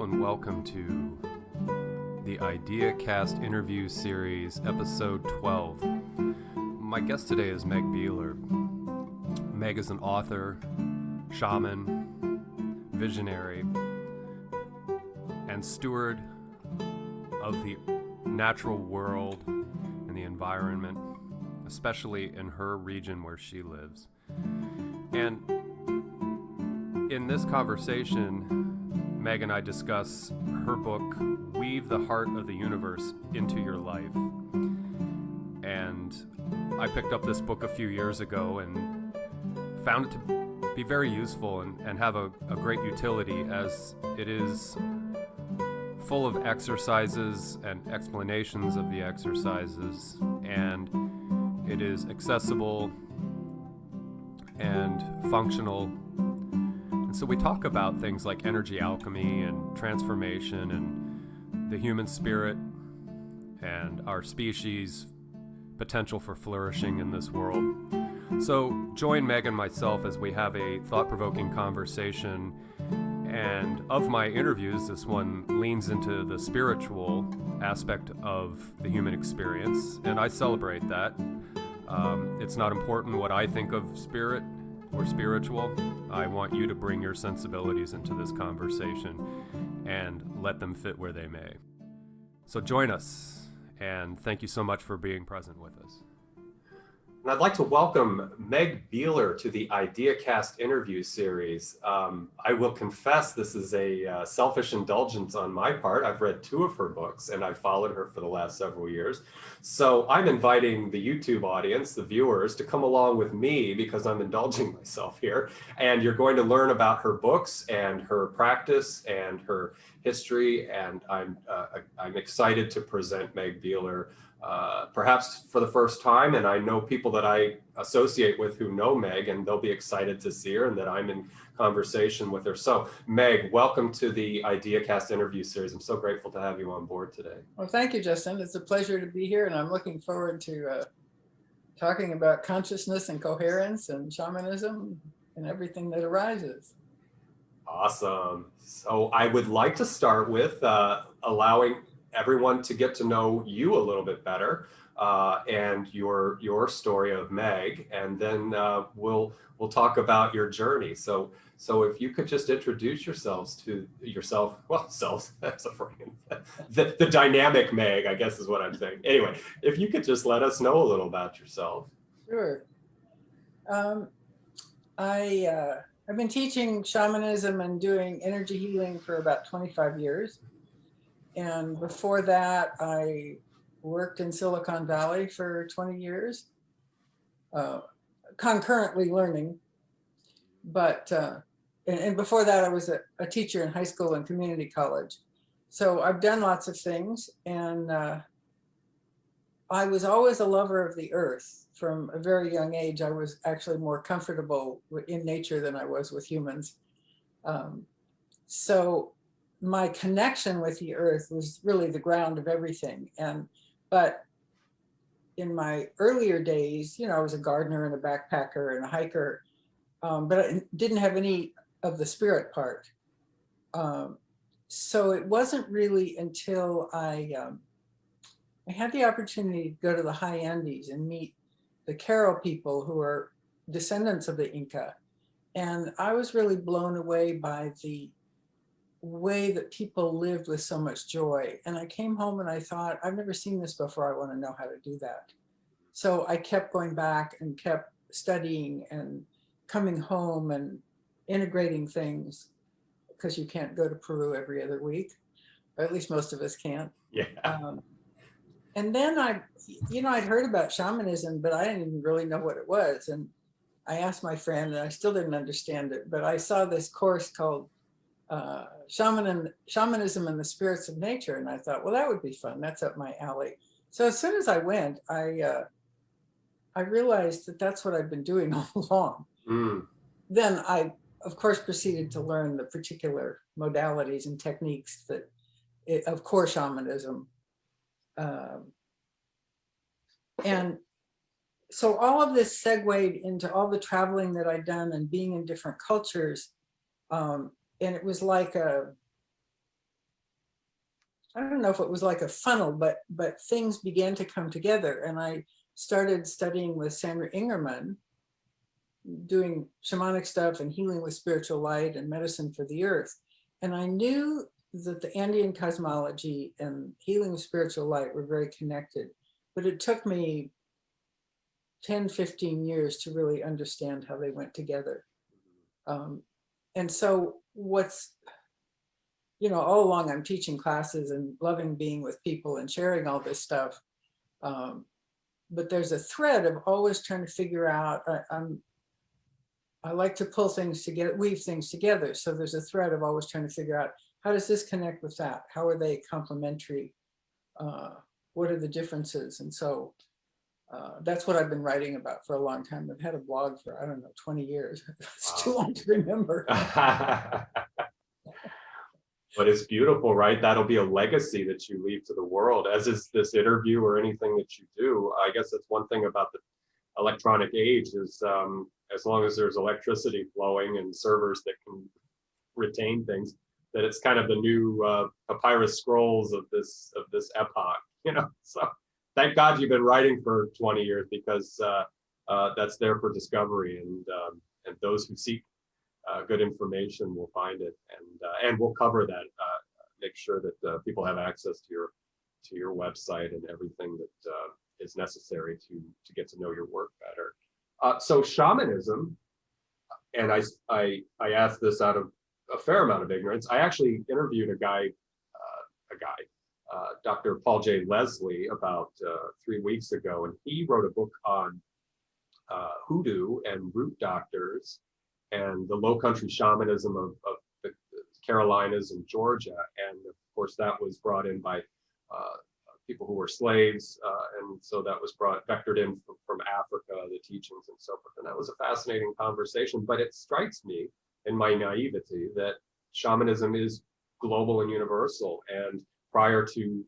and welcome to the IdeaCast interview series, episode 12. My guest today is Meg Beeler. Meg is an author, shaman, visionary, and steward of the natural world and the environment, especially in her region where she lives. And in this conversation, Meg and I discuss her book, Weave the Heart of the Universe into Your Life. And I picked up this book a few years ago and found it to be very useful and have a great utility, as it is full of exercises and explanations of the exercises, and it is accessible and functional. So we talk about things like energy alchemy and transformation and the human spirit and our species' potential for flourishing in this world. So join Meg and myself as we have a thought-provoking conversation. And of my interviews, this one leans into the spiritual aspect of the human experience, and I celebrate that. It's not important what I think of spirit or spiritual. I want you to bring your sensibilities into this conversation and let them fit where they may. So join us, and thank you so much for being present with us. And I'd like to welcome Meg Beeler to the IdeaCast interview series. I will confess this is a selfish indulgence on my part. I've read 2 of her books and I've followed her for the last several years. So I'm inviting the YouTube audience, the viewers, to come along with me because I'm indulging myself here. And you're going to learn about her books and her practice and her history. And I'm excited to present Meg Beeler perhaps for the first time, and I know people that I associate with who know Meg, and they'll be excited to see her and that I'm in conversation with her. So Meg, welcome to the IdeaCast interview series. I'm so grateful to have you on board today. Well, thank you, Justin. It's a pleasure to be here, and I'm looking forward to talking about consciousness and coherence and shamanism and everything that arises. Awesome. So I would like to start with allowing everyone to get to know you a little bit better, and your story of Meg, and then we'll talk about your journey. So if you could just introduce yourselves to yourself, well, selves, that's a frame. The dynamic Meg, I guess is what I'm saying. Anyway, if you could just let us know a little about yourself. Sure. I've been teaching shamanism and doing energy healing for about 25 years. And before that, I worked in Silicon Valley for 20 years, concurrently learning. But, and before that, I was a teacher in high school and community college. So I've done lots of things. And I was always a lover of the earth. From a very young age, I was actually more comfortable in nature than I was with humans. So my connection with the earth was really the ground of everything. But in my earlier days, I was a gardener and a backpacker and a hiker, but I didn't have any of the spirit part. So it wasn't really until I had the opportunity to go to the high Andes and meet the Caro people, who are descendants of the Inca. And I was really blown away by the way that people lived with so much joy. And I came home and I thought, I've never seen this before. I want to know how to do that. So I kept going back and kept studying and coming home and integrating things, because you can't go to Peru every other week, or at least most of us can't. Yeah. And then I'd heard about shamanism, but I didn't even really know what it was. And I asked my friend, and I still didn't understand it, but I saw this course called Shamanism and the Spirits of Nature. And I thought, well, that would be fun. That's up my alley. So as soon as I went, I realized that that's what I've been doing all along. Then I, of course, proceeded to learn the particular modalities and techniques of core shamanism. And so all of this segued into all the traveling that I'd done and being in different cultures. And it was like I don't know if it was like a funnel, but things began to come together. And I started studying with Sandra Ingerman, doing shamanic stuff and healing with spiritual light and medicine for the earth. And I knew that the Andean cosmology and healing with spiritual light were very connected. But it took me 10, 15 years to really understand how they went together. And so all along I'm teaching classes and loving being with people and sharing all this stuff. But there's a thread of always trying to figure out, I like to pull things together, weave things together. So there's a thread of always trying to figure out, how does this connect with that? How are they complementary? What are the differences? And so that's what I've been writing about for a long time. I've had a blog for, 20 years. It's too long to remember. But it's beautiful, right? That'll be a legacy that you leave to the world, as is this interview or anything that you do. I guess that's one thing about the electronic age is as long as there's electricity flowing and servers that can retain things, that it's kind of the new papyrus scrolls of this epoch, So thank God you've been writing for 20 years, because that's there for discovery, and those who seek good information will find it, and we'll cover that. Make sure that people have access to your website and everything that is necessary to get to know your work better. So shamanism, and I asked this out of a fair amount of ignorance. I actually interviewed a guy, Dr. Paul J. Leslie, about 3 weeks ago, and he wrote a book on hoodoo and root doctors and the low country shamanism of the Carolinas and Georgia. And of course, that was brought in by people who were slaves. And so that was vectored in from Africa, the teachings and so forth. And that was a fascinating conversation. But it strikes me in my naivety that shamanism is global and universal. And prior to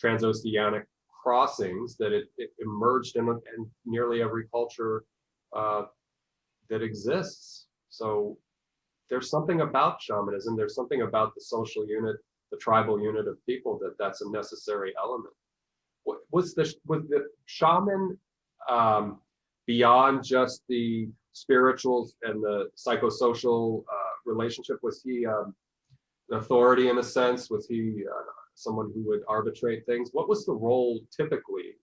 transoceanic crossings, that it emerged in nearly every culture that exists. So there's something about shamanism, there's something about the social unit, the tribal unit of people, that's a necessary element. Was the shaman beyond just the spiritual and the psychosocial relationship? Was he an authority in a sense? Was he someone who would arbitrate things? What was the role typically,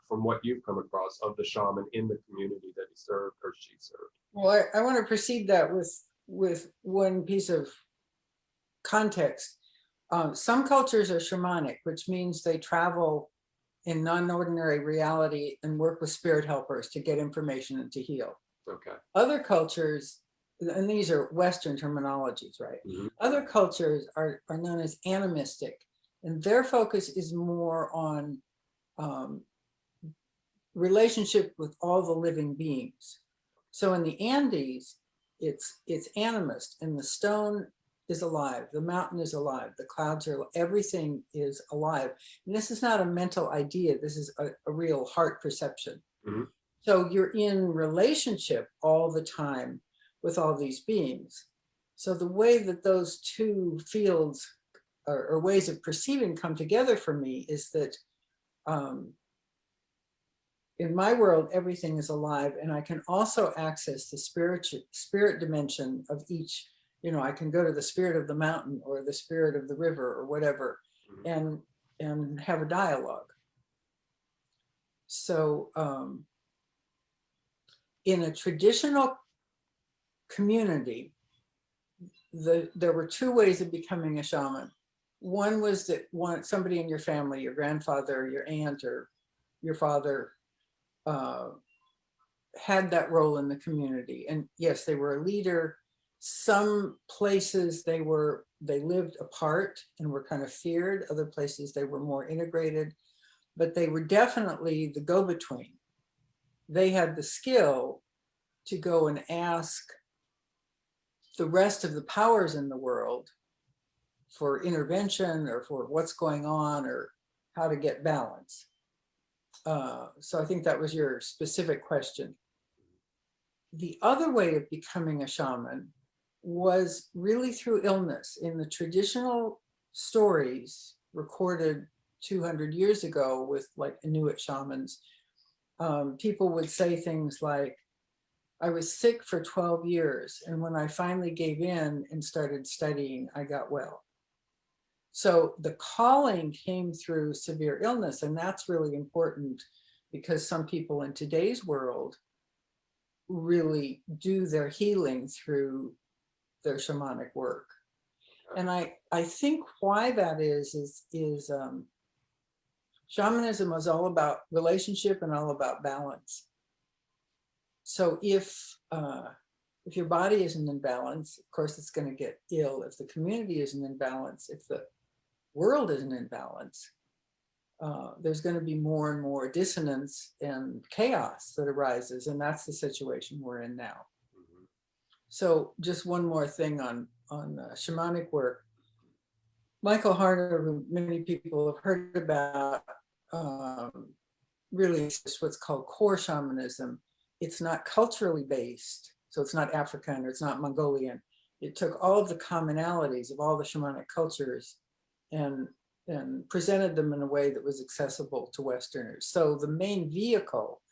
from what you've come across, of the shaman in the community that he served or she served? Well, I want to precede that with one piece of context. Some cultures are shamanic, which means they travel in non-ordinary reality and work with spirit helpers to get information and to heal. Okay. Other cultures, and these are Western terminologies, right? Mm-hmm. Other cultures are known as animistic, and their focus is more on relationship with all the living beings. So in the Andes, it's animist, and the stone is alive, the mountain is alive, the clouds are, everything is alive. And this is not a mental idea, this is a real heart perception. Mm-hmm. So you're in relationship all the time with all these beings. So the way that those two fields or ways of perceiving come together for me is that in my world, everything is alive, and I can also access the spirit dimension of each. I can go to the spirit of the mountain or the spirit of the river or whatever, and have a dialogue. So in a traditional community, there were two ways of becoming a shaman. One was that somebody in your family, your grandfather, your aunt, or your father, had that role in the community. And yes, they were a leader. Some places they lived apart and were kind of feared. Other places they were more integrated, but they were definitely the go-between. They had the skill to go and ask the rest of the powers in the world for intervention or for what's going on or how to get balance. So I think that was your specific question. The other way of becoming a shaman was really through illness. In the traditional stories, recorded 200 years ago with like Inuit shamans, people would say things like, I was sick for 12 years, and when I finally gave in and started studying, I got well. So the calling came through severe illness, and that's really important because some people in today's world really do their healing through their shamanic work. And I think why that is shamanism is all about relationship and all about balance. So if your body isn't in balance, of course it's going to get ill. If the community isn't in balance, if the world isn't in balance, there's going to be more and more dissonance and chaos that arises, and that's the situation we're in now. Mm-hmm. So just one more thing on shamanic work. Michael Harder, who many people have heard about, really is what's called core shamanism. It's not culturally based, so it's not African or it's not Mongolian. It took all of the commonalities of all the shamanic cultures and presented them in a way that was accessible to Westerners. So the main vehicle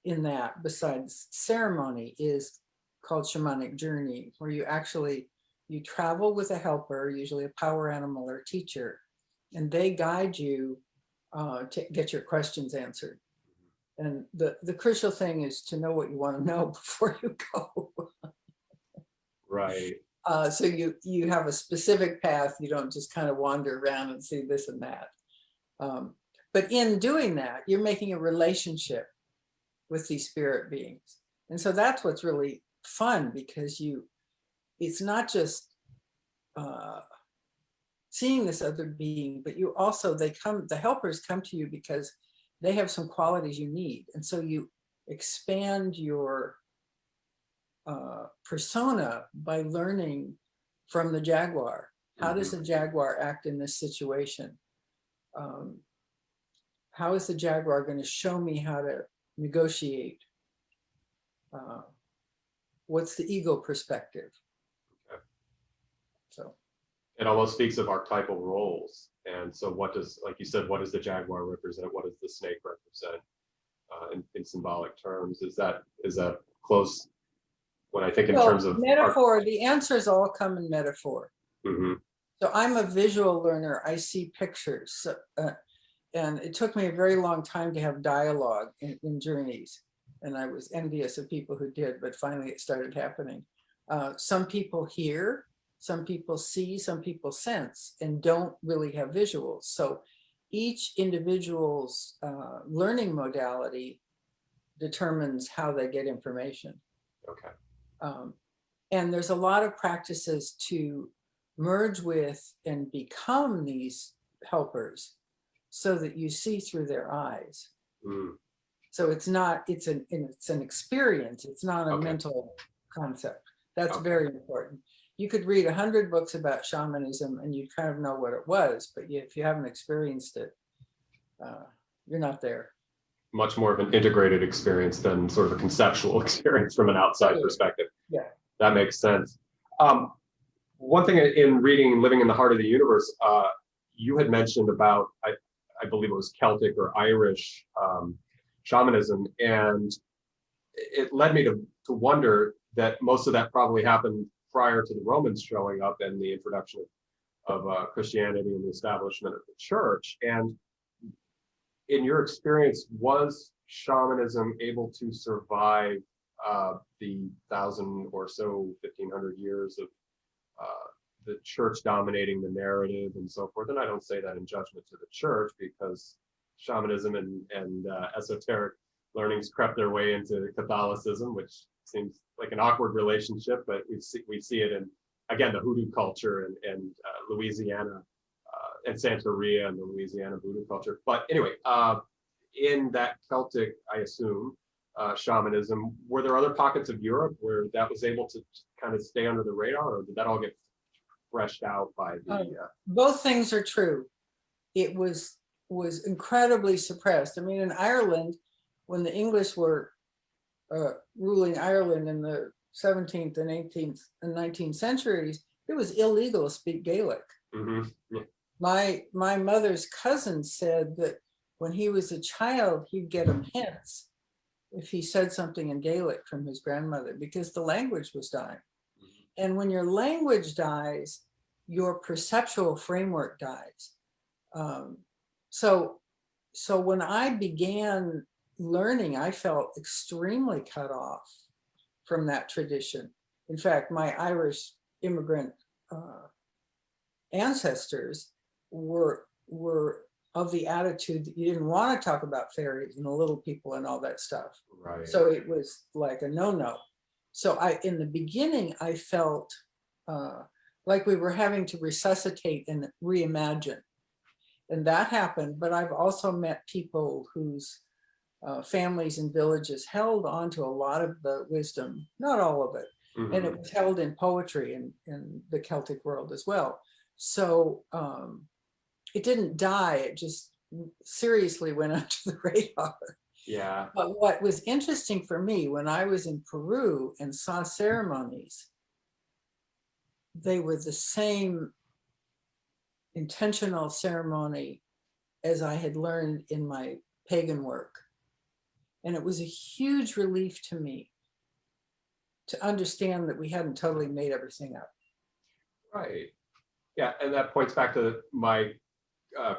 in that, besides ceremony, is called Shamanic Journey, where you travel with a helper, usually a power animal or teacher, and they guide you to get your questions answered. And the crucial thing is to know what you want to know before you go. Right. So you have a specific path. You don't just kind of wander around and see this and that. But in doing that, you're making a relationship with these spirit beings. And so that's what's really fun, because it's not just seeing this other being, but you also, the helpers come to you because they have some qualities you need. And so you expand your persona by learning from the jaguar. How does the jaguar act in this situation? How is the jaguar going to show me how to negotiate? What's the ego perspective? Okay. So it almost speaks of archetypal roles. And so what does, like you said, what does the jaguar represent? What does the snake represent in symbolic terms? Is that close? When I think in terms of metaphor, the answers all come in metaphor. Mm-hmm. So I'm a visual learner. I see pictures. And it took me a very long time to have dialogue in journeys. And I was envious of people who did, but finally it started happening. Some people hear, some people see, some people sense, and don't really have visuals. So each individual's learning modality determines how they get information. Okay. And there's a lot of practices to merge with and become these helpers so that you see through their eyes. Mm. So it's an experience. It's not a mental concept. That's very important. You could read 100 books about shamanism and you kind of know what it was, but if you haven't experienced it, you're not there. Much more of an integrated experience than sort of a conceptual experience from an outside perspective. Yeah. That makes sense. One thing in reading Living in the Heart of the Universe, you had mentioned about, I believe it was Celtic or Irish shamanism, and it led me to wonder that most of that probably happened prior to the Romans showing up and the introduction of Christianity and the establishment of the church. And in your experience, was shamanism able to survive the 1,000 or so, 1,500 years of the church dominating the narrative and so forth? And I don't say that in judgment to the church, because shamanism and esoteric learnings crept their way into Catholicism, which seems like an awkward relationship, but we see it in, again, the hoodoo culture and Louisiana and Santeria and the Louisiana voodoo culture. But anyway, in that Celtic, I assume, shamanism, were there other pockets of Europe where that was able to kind of stay under the radar, or did that all get threshed out by the... Both things are true. It was incredibly suppressed. I mean, in Ireland, when the English were ruling Ireland in the 17th and 18th and 19th centuries, it was illegal to speak Gaelic. Mm-hmm. Yeah. My mother's cousin said that when he was a child, he'd get a pence if he said something in Gaelic from his grandmother, because the language was dying. And when your language dies, your perceptual framework dies. So when I began learning, I felt extremely cut off from that tradition. In fact, my Irish immigrant ancestors were of the attitude that you didn't want to talk about fairies and the little people and all that stuff. Right. So it was like a no-no. So in the beginning, I felt like we were having to resuscitate and reimagine. And that happened, but I've also met people whose families and villages held on to a lot of the wisdom, not all of it. Mm-hmm. And it was held in poetry in the Celtic world as well. So it didn't die, it just seriously went under the radar. Yeah. But what was interesting for me when I was in Peru and saw ceremonies, they were the same intentional ceremony as I had learned in my pagan work. And it was a huge relief to me to understand that we hadn't totally made everything up. Right. Yeah, and that points back to my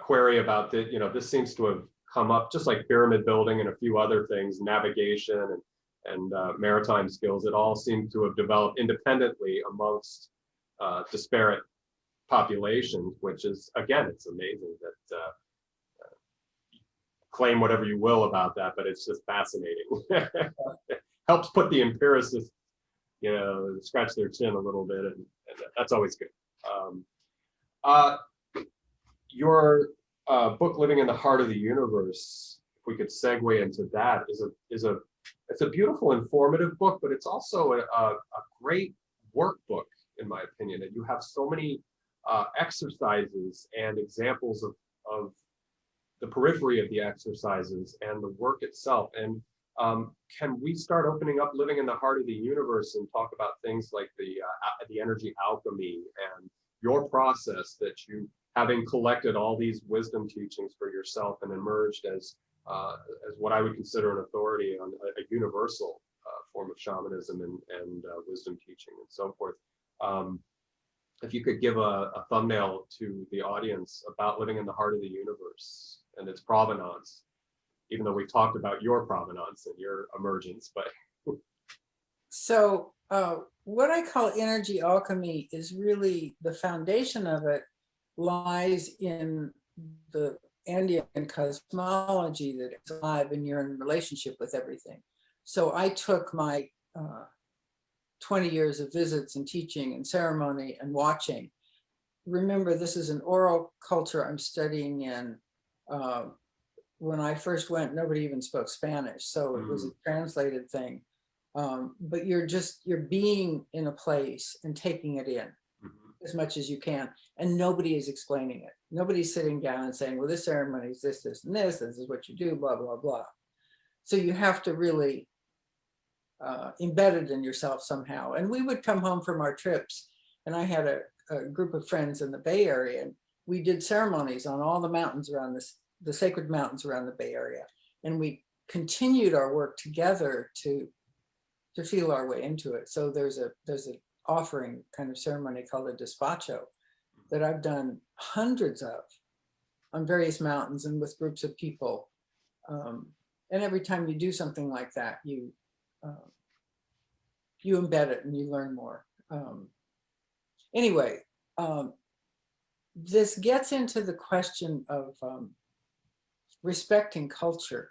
query about that. This seems to have come up just like pyramid building and a few other things, navigation and maritime skills. It all seemed to have developed independently amongst disparate populations, which is, again, it's amazing that claim whatever you will about that, but it's just fascinating. Helps put the empiricists, scratch their chin a little bit, and that's always good. Your book, Living in the Heart of the Universe, if we could segue into that, it's a beautiful, informative book, but it's also a great workbook, in my opinion. And you have so many exercises and examples of the periphery of the exercises and the work itself. And can we start opening up Living in the Heart of the Universe and talk about things like the energy alchemy and your process that you, having collected all these wisdom teachings for yourself and emerged as what I would consider an authority on a universal form of shamanism and wisdom teaching and so forth. If you could give a thumbnail to the audience about Living in the Heart of the Universe and its provenance, even though we've talked about your provenance and your emergence, but. So what I call energy alchemy is really, the foundation of it lies in the Andean cosmology that is alive and you're in relationship with everything. So I took my 20 years of visits and teaching and ceremony and watching. Remember, this is an oral culture I'm studying in. When I first went, nobody even spoke Spanish, so it was a translated thing. But you're being in a place and taking it in as much as you can, and nobody is explaining it. Nobody's sitting down and saying, well, this ceremony is this, this, and this is what you do, blah, blah, blah. So you have to really embed it in yourself somehow. And we would come home from our trips, and I had a group of friends in the Bay Area, and we did ceremonies on all the mountains around the sacred mountains around the Bay Area. And we continued our work together to feel our way into it. So there's an offering kind of ceremony called a despacho that I've done hundreds of on various mountains and with groups of people. And every time you do something like that, you embed it and you learn more. Anyway, this gets into the question of respecting culture.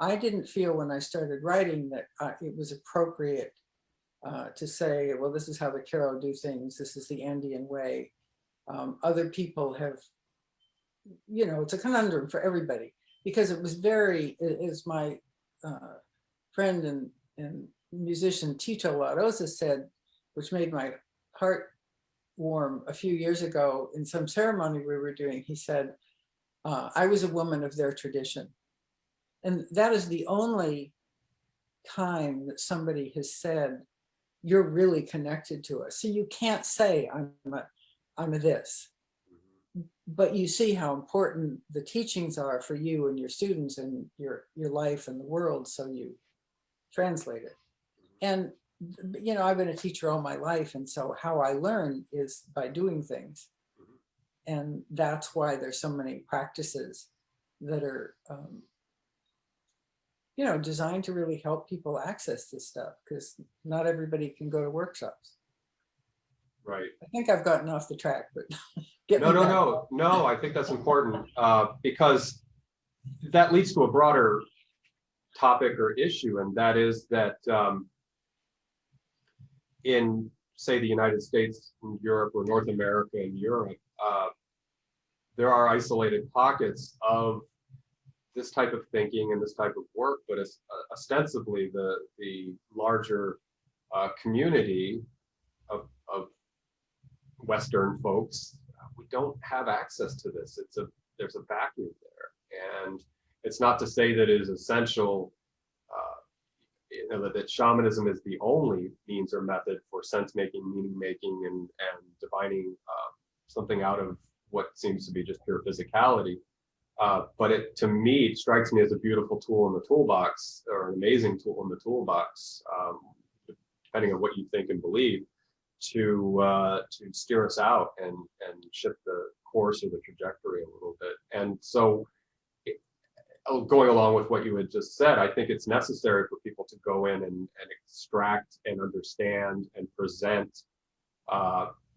I didn't feel when I started writing that it was appropriate to say, well, this is how the Q'ero do things. This is the Andean way. Other people have, it's a conundrum for everybody, because it was as my friend and musician Tito Larosa said, which made my heart warm a few years ago in some ceremony we were doing. He said, I was a woman of their tradition. And that is the only time that somebody has said, you're really connected to us. So you can't say I'm a this. but you see how important the teachings are for you and your students and your life and the world, so you translate it. And you know, I've been a teacher all my life, and so how I learn is by doing things. And that's why there's so many practices that are you know, designed to really help people access this stuff, because not everybody can go to workshops. Right. I think I've gotten off the track, but get me back. No, I think that's important, because that leads to a broader topic or issue, and that is that in, say, the United States, and Europe, or North America and Europe, there are isolated pockets of this type of thinking and this type of work, but ostensibly the larger community of Western folks, we don't have access to this. There's a vacuum there, and it's not to say that it is essential, you know, that shamanism is the only means or method for sense making, meaning making, and divining something out of what seems to be just pure physicality. But it, to me, it strikes me as a beautiful tool in the toolbox, or an amazing tool in the toolbox, depending on what you think and believe, to steer us out and shift the course or the trajectory a little bit. And so, going along with what you had just said, I think it's necessary for people to go in and extract and understand and present,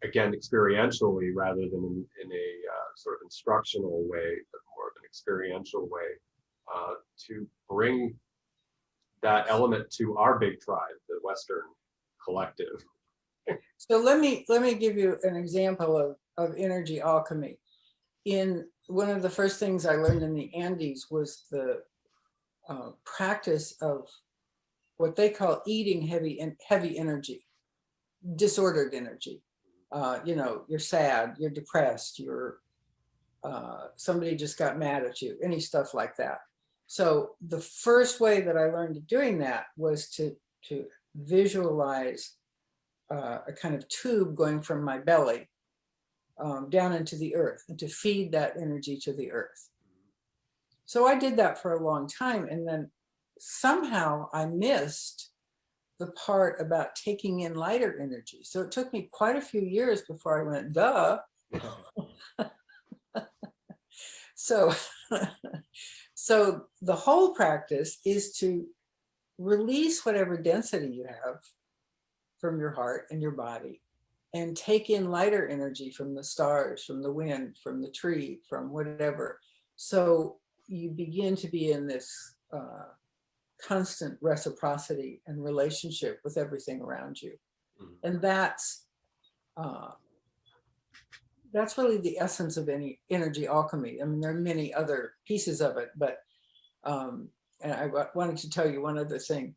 again, experientially rather than in a sort of instructional way, but more of an experiential way, to bring that element to our big tribe, the Western collective. So let me give you an example of energy alchemy. In one of the first things I learned in the Andes was the practice of what they call eating heavy energy, disordered energy. You know, you're sad, you're depressed, you're somebody just got mad at you, any stuff like that. So the first way that I learned doing that was to visualize a kind of tube going from my belly down into the earth, and to feed that energy to the earth. So I did that for a long time, and then somehow I missed the part about taking in lighter energy. So it took me quite a few years before I went, duh. So, so the whole practice is to release whatever density you have from your heart and your body, and take in lighter energy from the stars, from the wind, from the tree, from whatever. So you begin to be in this constant reciprocity and relationship with everything around you. And that's really the essence of any energy alchemy. I mean, there are many other pieces of it, but and I wanted to tell you one other thing.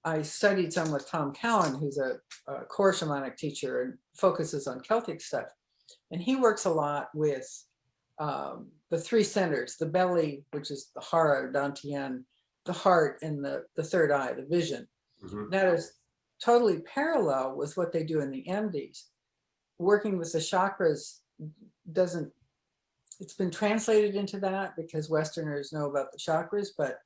I studied some with Tom Cowan, who's a core shamanic teacher and focuses on Celtic stuff. And he works a lot with the three centers, the belly, which is the hara, dantian, the heart, and the third eye, the vision. Mm-hmm. That is totally parallel with what they do in the Andes. Working with the chakras it's been translated into that because Westerners know about the chakras, but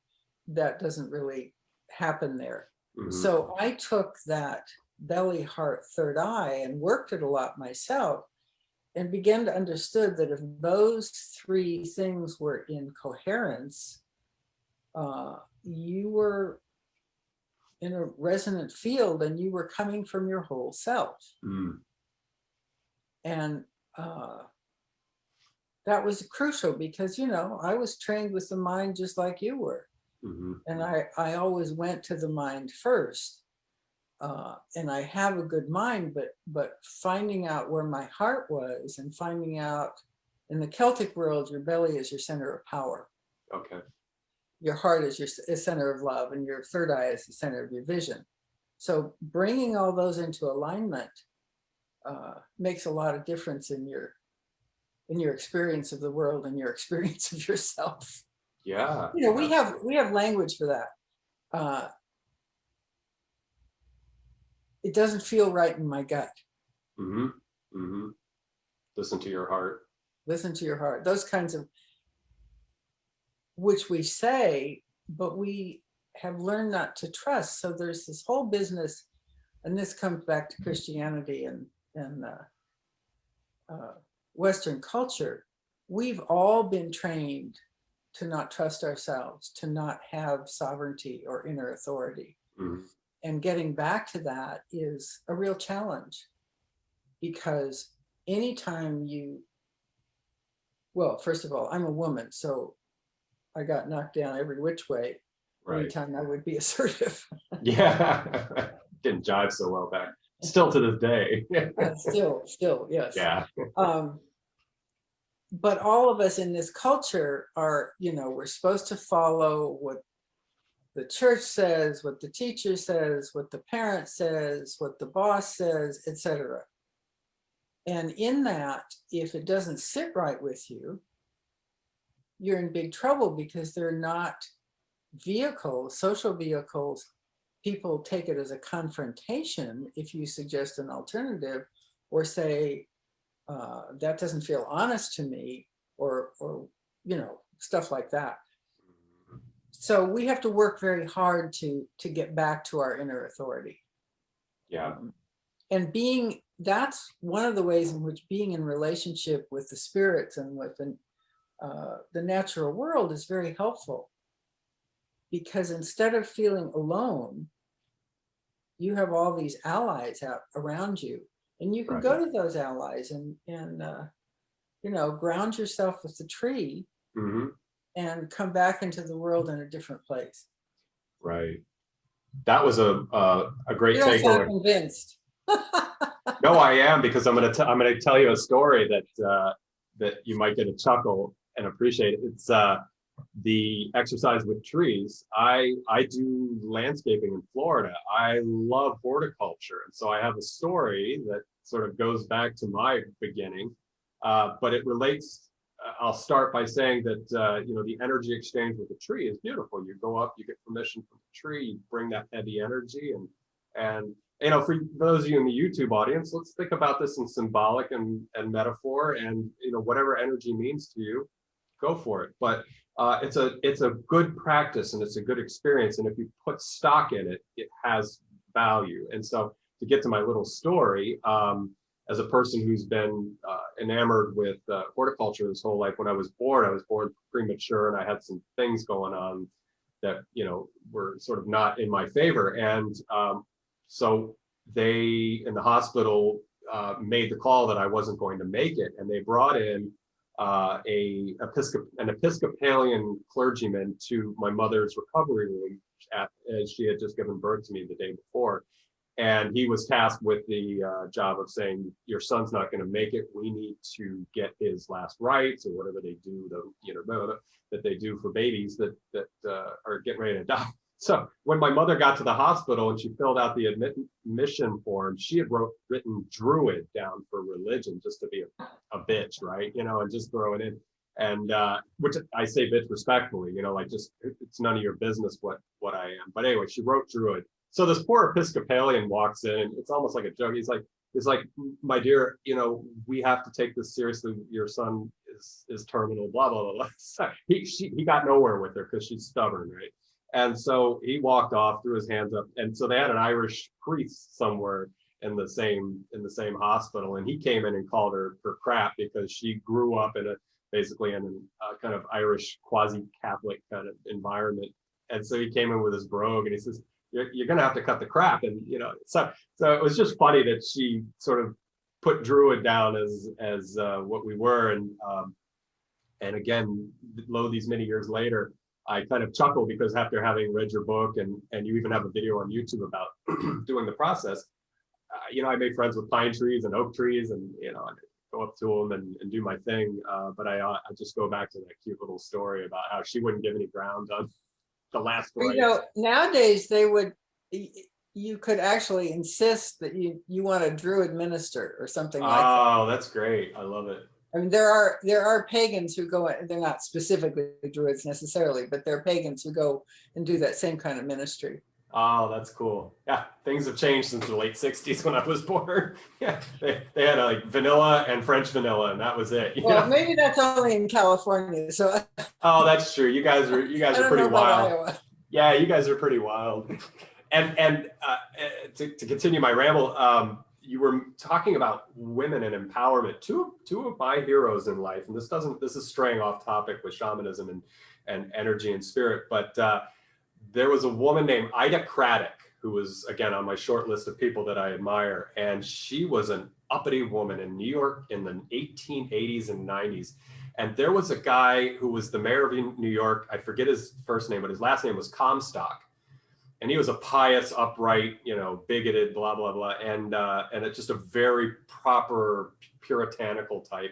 that doesn't really happen there. Mm-hmm. So I took that belly, heart, third eye and worked it a lot myself, and began to understand that if those three things were in coherence, you were in a resonant field and you were coming from your whole self. Mm. And that was crucial because, you know, I was trained with the mind just like you were. Mm-hmm. And I always went to the mind first. And I have a good mind, but finding out where my heart was, and finding out in the Celtic world, your belly is your center of power. Okay. Your heart is your center of love, and your third eye is the center of your vision. So bringing all those into alignment makes a lot of difference in your experience of the world and your experience of yourself. Yeah. You know, we have language for that. It doesn't feel right in my gut. Mm-hmm. Mm-hmm. Listen to your heart. listen to your heart, those kinds of, which we say, but we have learned not to trust. So there's this whole business, and this comes back to Christianity and Western culture. We've all been trained to not trust ourselves, to not have sovereignty or inner authority. Mm-hmm. And getting back to that is a real challenge, because anytime you, well, first of all, I'm a woman, so I got knocked down every which way. Right. Anytime I would be assertive. Yeah. Didn't jive so well back. Still to this day. Still, yes. Yeah. But all of us in this culture are, we're supposed to follow what the church says, what the teacher says, what the parent says, what the boss says, etc. And in that, if it doesn't sit right with you, you're in big trouble, because they're not vehicles, social vehicles. People take it as a confrontation if you suggest an alternative or say, that doesn't feel honest to me, or stuff like that. So we have to work very hard to get back to our inner authority. Yeah. And that's one of the ways in which being in relationship with the spirits and with the natural world is very helpful. Because instead of feeling alone, you have all these allies out around you. And you can Right. go to those allies and ground yourself with the tree, Mm-hmm. and come back into the world in a different place. Right. That was a great You don't sound takeaway. convinced. No, I am, because I'm gonna tell you a story that you might get a chuckle and appreciate it. It's the exercise with trees. I do landscaping in Florida. I love horticulture, and so I have a story that sort of goes back to my beginning, but it relates. I'll start by saying that the energy exchange with the tree is beautiful. You go up, you get permission from the tree, you bring that heavy energy, and for those of you in the YouTube audience, let's think about this in symbolic and metaphor, and whatever energy means to you, go for it. But it's a good practice, and it's a good experience, and if you put stock in it, it has value. And so, to get to my little story, as a person who's been enamored with horticulture this whole life, when I was born premature, and I had some things going on that were sort of not in my favor, and so they in the hospital made the call that I wasn't going to make it, and they brought in an Episcopalian clergyman to my mother's recovery room as she had just given birth to me the day before. And he was tasked with the job of saying, your son's not going to make it. We need to get his last rites, or whatever they do, that they do for babies that are getting ready to die. So when my mother got to the hospital and she filled out the admission form, she had written Druid down for religion, just to be a bitch, right? And just throw it in. And which I say bitch respectfully, just it's none of your business what I am. But anyway, she wrote Druid. So this poor Episcopalian walks in, and it's almost like a joke. He's like, my dear, we have to take this seriously. Your son is terminal, blah, blah, blah. So he got nowhere with her because she's stubborn, right? And so he walked off, threw his hands up. And so they had an Irish priest somewhere in the same hospital. And he came in and called her crap, because she grew up basically in a kind of Irish quasi-Catholic kind of environment. And so he came in with his brogue, and he says, you're going to have to cut the crap. And, so it was just funny that she sort of put Druid down as what we were. And again, lo, these many years later, I kind of chuckle, because after having read your book, and you even have a video on YouTube about doing the process, I made friends with pine trees and oak trees, and, I go up to them and do my thing. But I just go back to that cute little story about how she wouldn't give any ground on the last right. Nowadays you could actually insist that you want a Druid minister or something like that. Oh, that's great. I love it. I mean, there are pagans who go, they're not specifically Druids necessarily, but they're pagans who go and do that same kind of ministry. Oh, that's cool. Yeah, things have changed since the late 60s when I was born. Yeah, they had like vanilla and French vanilla, and that was it. You Well, know? maybe that's only in California. So Oh, that's true. You guys I are don't pretty know about wild. Iowa. Yeah, you guys are pretty wild. And to continue my ramble, you were talking about women and empowerment. Two of my heroes in life, and this is straying off topic with shamanism and energy and spirit, but there was a woman named Ida Craddock who was, again, on my short list of people that I admire, and she was an uppity woman in New York in the 1880s and 90s. And there was a guy who was the mayor of New York. I forget his first name, but his last name was Comstock. And he was a pious, upright, bigoted, blah, blah, blah. And it's just a very proper puritanical type.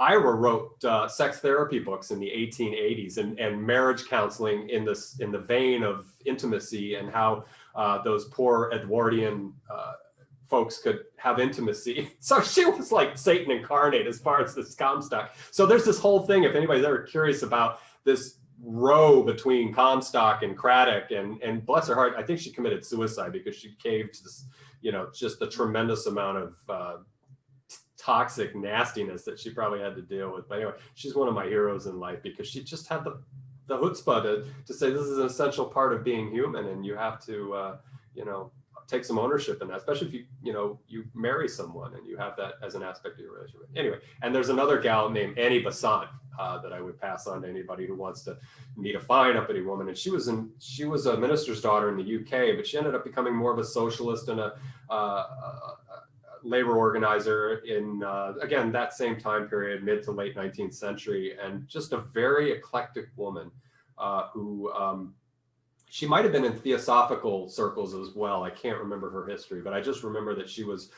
Ira wrote sex therapy books in the 1880s and marriage counseling in the vein of intimacy and how those poor Edwardian folks could have intimacy. So she was like Satan incarnate as far as this Comstock. So there's this whole thing, if anybody's ever curious about this row between Comstock and Craddock, and bless her heart, I think she committed suicide because she caved to this, just the tremendous amount of toxic nastiness that she probably had to deal with. But anyway, she's one of my heroes in life because she just had the chutzpah to say this is an essential part of being human, and you have to take some ownership in that, especially if you marry someone and you have that as an aspect of your relationship. Anyway, and there's another gal named Annie Besant that I would pass on to anybody who wants to meet a fine uppity woman. And she was a minister's daughter in the UK, but she ended up becoming more of a socialist and a labor organizer in, again, that same time period, mid to late 19th century, and just a very eclectic woman who she might have been in theosophical circles as well. I can't remember her history, but I just remember that she was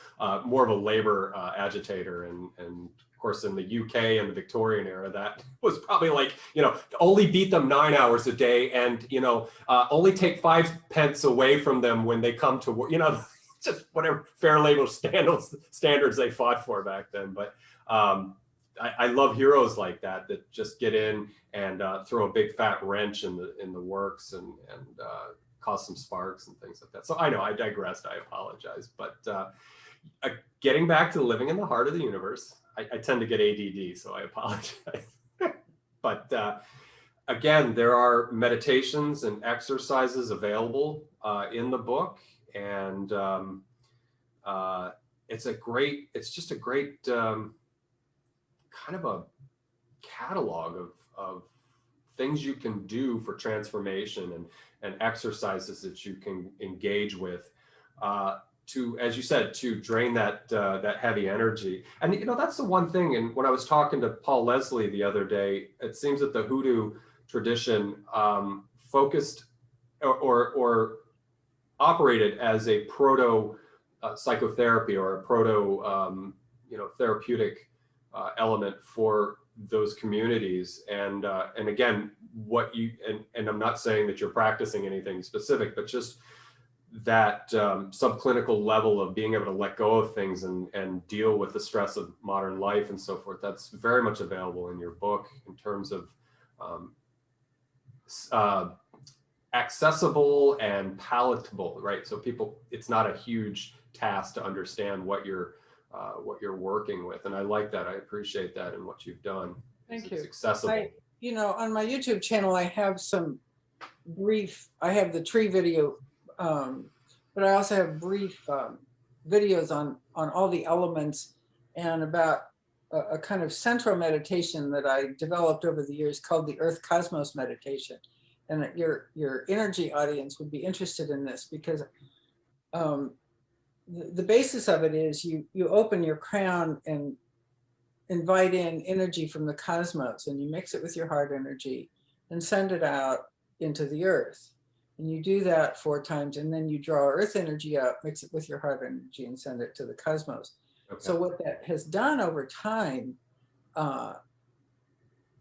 more of a labor agitator. And of course, in the UK and the Victorian era, that was probably like, only beat them 9 hours a day and, only take 5 pence away from them when they come to work, just whatever fair labor standards they fought for back then. But I love heroes like that just get in and throw a big fat wrench in the works and cause some sparks and things like that. So I know I digressed. I apologize. But getting back to living in the heart of the universe, I tend to get ADD, so I apologize. But again, there are meditations and exercises available in the book, and it's just a great kind of a catalog of things you can do for transformation and exercises that you can engage with to, as you said, to drain that heavy energy. And that's the one thing. And when I was talking to Paul Leslie the other day, it seems that the hoodoo tradition focused or operated as a proto psychotherapy or a proto therapeutic element for those communities. And again, and I'm not saying that you're practicing anything specific, but just that subclinical level of being able to let go of things and deal with the stress of modern life and so forth. That's very much available in your book in terms of accessible and palatable, right? So it's not a huge task to understand what you're working with. And I like that. I appreciate that and what you've done. Thank you. It's accessible. On my YouTube channel, I have I have the tree video, but I also have brief videos on all the elements and about a kind of central meditation that I developed over the years called the Earth Cosmos meditation. And that your energy audience would be interested in this because the basis of it is you open your crown and invite in energy from the cosmos, and you mix it with your heart energy and send it out into the earth. And you do that 4 times, and then you draw earth energy up, mix it with your heart energy, and send it to the cosmos. Okay. So what that has done over time,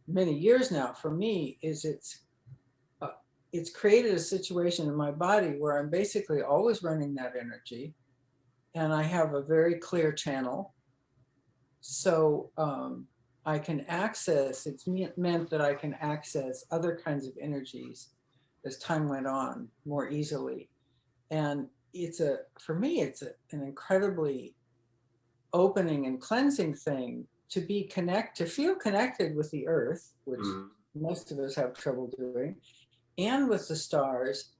many years now for me, is it's created a situation in my body where I'm basically always running that energy, and I have a very clear channel. So I can access, it's meant that I can access other kinds of energies as time went on more easily. And for me, it's an incredibly opening and cleansing thing to feel connected with the earth, which most of us have trouble doing, and with the stars,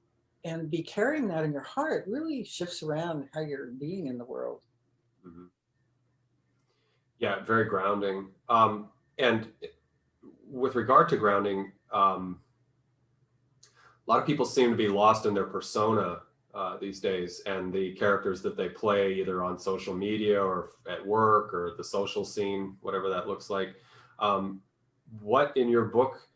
and be carrying that in your heart really shifts around how you're being in the world. Mm-hmm. Yeah, very grounding. And with regard to grounding, a lot of people seem to be lost in their persona these days, and the characters that they play either on social media or at work or the social scene, whatever that looks like. What in your book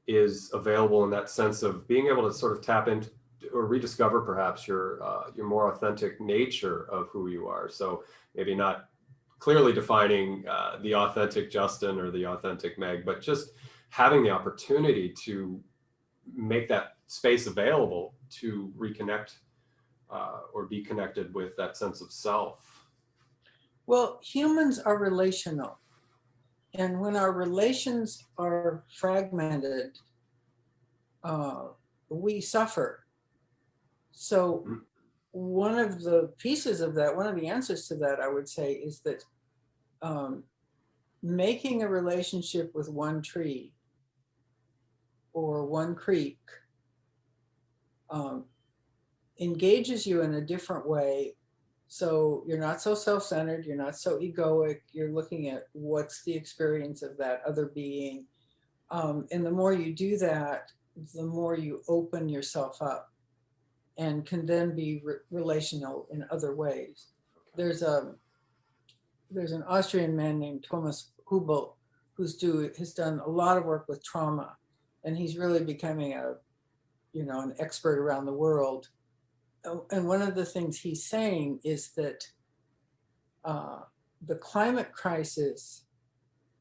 is available in that sense of being able to sort of tap into or rediscover perhaps your more authentic nature of who you are? So maybe not clearly defining the authentic Justin or the authentic Meg, but just having the opportunity to make that space available to reconnect or be connected with that sense of self. Well, humans are relational. And when our relations are fragmented, we suffer. So one of the pieces of that, one of the answers to that, I would say, is that making a relationship with one tree or one creek engages you in a different way. So you're not so self-centered, you're not so egoic, you're looking at what's the experience of that other being. And the more you do that, the more you open yourself up and can then be relational in other ways. There's an Austrian man named Thomas Hubel has done a lot of work with trauma, and he's really becoming an expert around the world. And one of the things he's saying is that the climate crisis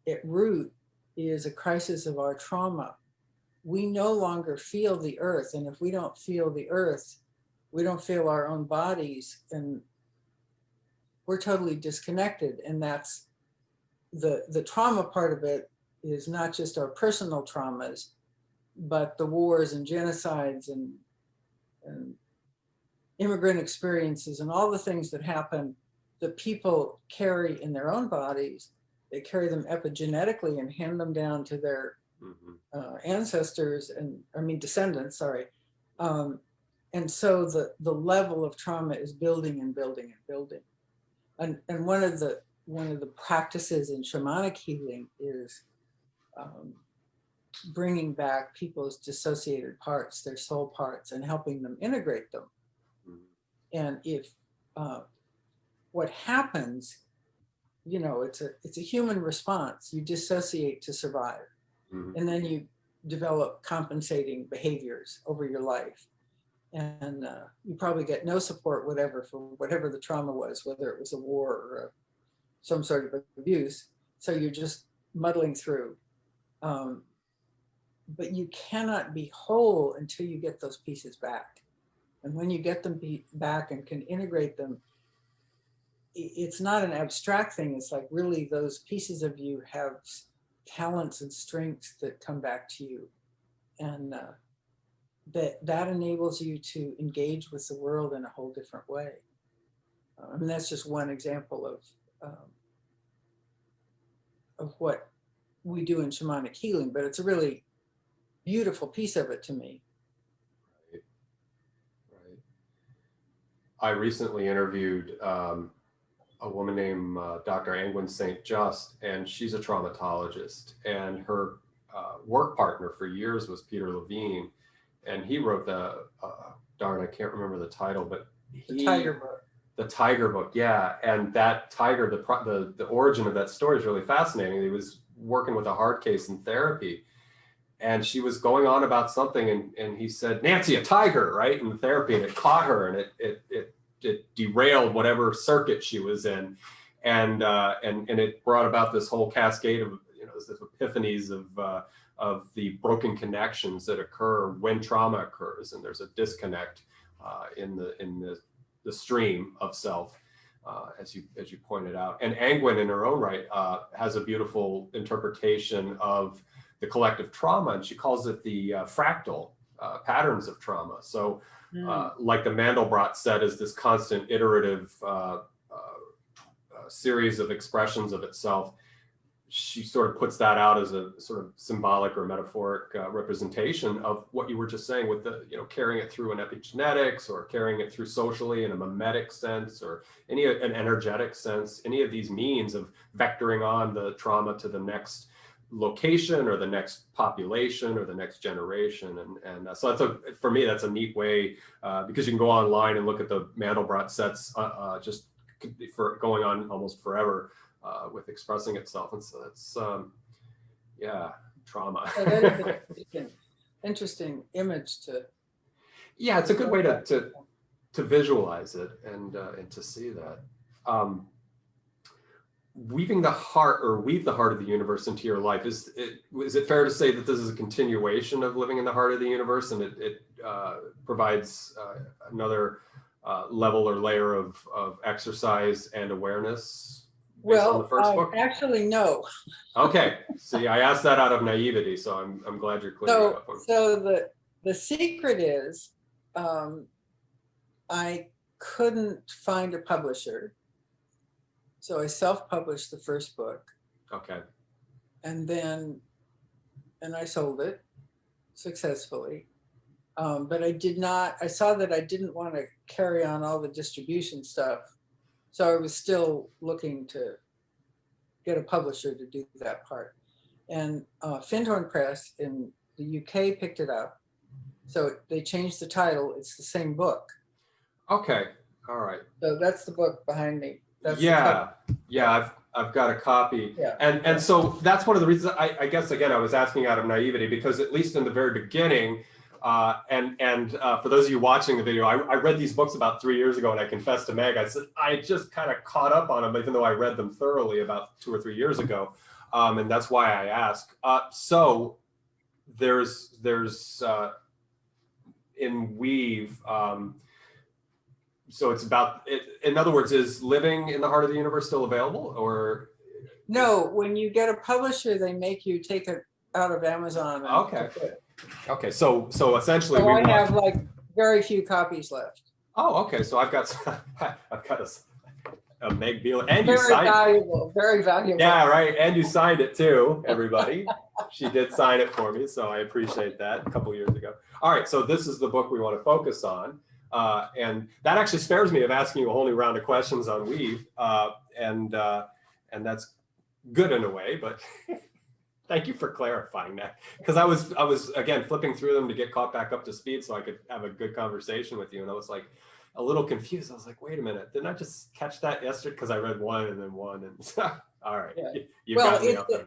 at root is a crisis of our trauma. We no longer feel the earth, and if we don't feel the earth, we don't feel our own bodies, and we're totally disconnected. And that's the trauma part of it is not just our personal traumas, but the wars and genocides and immigrant experiences and all the things that happen that people carry in their own bodies. They carry them epigenetically and hand them down to their ancestors descendants, sorry. And so the level of trauma is building and building and building. And one of the practices in shamanic healing is bringing back people's dissociated parts, their soul parts, and helping them integrate them. And if what happens, it's a human response. You dissociate to survive, and then you develop compensating behaviors over your life. And you probably get no support, for whatever the trauma was, whether it was a war or some sort of abuse. So you're just muddling through. But you cannot be whole until you get those pieces back. And when you get them back and can integrate them, it's not an abstract thing. It's like really those pieces of you have talents and strengths that come back to you. And that enables you to engage with the world in a whole different way. That's just one example of what we do in shamanic healing, but it's a really beautiful piece of it to me. Right. I recently interviewed a woman named Dr. Angwin St. Just, and she's a traumatologist, and her work partner for years was Peter Levine, and he wrote I can't remember the title, but The Tiger Book. The Tiger Book, yeah. And that tiger, the origin of that story is really fascinating. He was working with a hard case in therapy, and she was going on about something, and he said, "Nancy, a tiger," right, in therapy, and it caught her, and it derailed whatever circuit she was in, and it brought about this whole cascade of this epiphanies of the broken connections that occur when trauma occurs, and there's a disconnect in the stream of self, as you pointed out. And Angwin, in her own right, has a beautiful interpretation of the collective trauma, and she calls it the fractal, patterns of trauma. So Mm. like the Mandelbrot said, is this constant iterative series of expressions of itself. She sort of puts that out as a sort of symbolic or metaphoric representation of what you were just saying with the, carrying it through an epigenetics, or carrying it through socially in a mimetic sense, or an energetic sense, any of these means of vectoring on the trauma to the next location or the next population or the next generation. And so for me, that's a neat way, because you can go online and look at the Mandelbrot sets just for going on almost forever. With expressing itself, and so that's trauma. So that is an interesting image to. Yeah, it's a good way to visualize it and to see that. Weave the heart of the universe into your life. Is it fair to say that this is a continuation of living in the heart of the universe, and it provides another level or layer of exercise and awareness? Well, actually, no. Okay. See, I asked that out of naivety, so I'm glad you're clearing it up. So the secret is, I couldn't find a publisher, so I self-published the first book. Okay. And I sold it successfully, but I saw that I didn't want to carry on all the distribution stuff. So I was still looking to get a publisher to do that part. And Findhorn Press in the UK picked it up. So they changed the title. It's the same book. Okay. All right. So that's the book behind me. That's yeah. I've got a copy. Yeah. And so that's one of the reasons I guess, again, I was asking out of naivety, because at least in the very beginning, for those of you watching the video, I read these books about 3 years ago, and I confessed to Meg, I said, I just kind of caught up on them, even though I read them thoroughly about 2 or 3 years ago. And that's why I ask. So there's in Weave, so it's about it, in other words, is living in the heart of the universe still available, or? No, when you get a publisher, they make you take it out of Amazon. Okay, so essentially, so I have like very few copies left. Oh, okay. So I've got a Meg Beeler, and you very signed valuable, very valuable. Yeah, right. And you signed it too, everybody. She did sign it for me, so I appreciate that. A couple years ago. All right, so this is the book we want to focus on, and that actually spares me of asking you a whole new round of questions on Weave, and that's good in a way, but. Thank you for clarifying that, because I was again flipping through them to get caught back up to speed so I could have a good conversation with you, and I was like a little confused. I was like, wait a minute, didn't I just catch that yesterday? Because I read one and then one, and all right. Yeah. Well,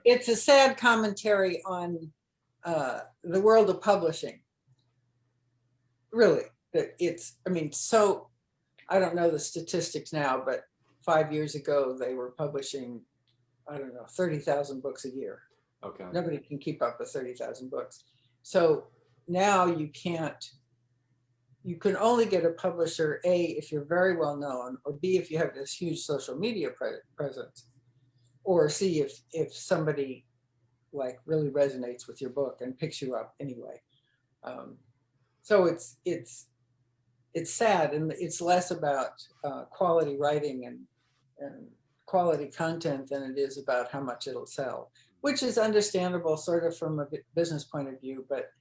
it's a sad commentary on the world of publishing. Really, so I don't know the statistics now, but 5 years ago they were publishing, 30,000 books a year. Okay. Nobody can keep up with 30,000 books. So now you can only get a publisher, A, if you're very well known, or B, if you have this huge social media presence, or C, if somebody like really resonates with your book and picks you up anyway. So it's sad, and it's less about quality writing and quality content than it is about how much it'll sell, which is understandable sort of from a business point of view. But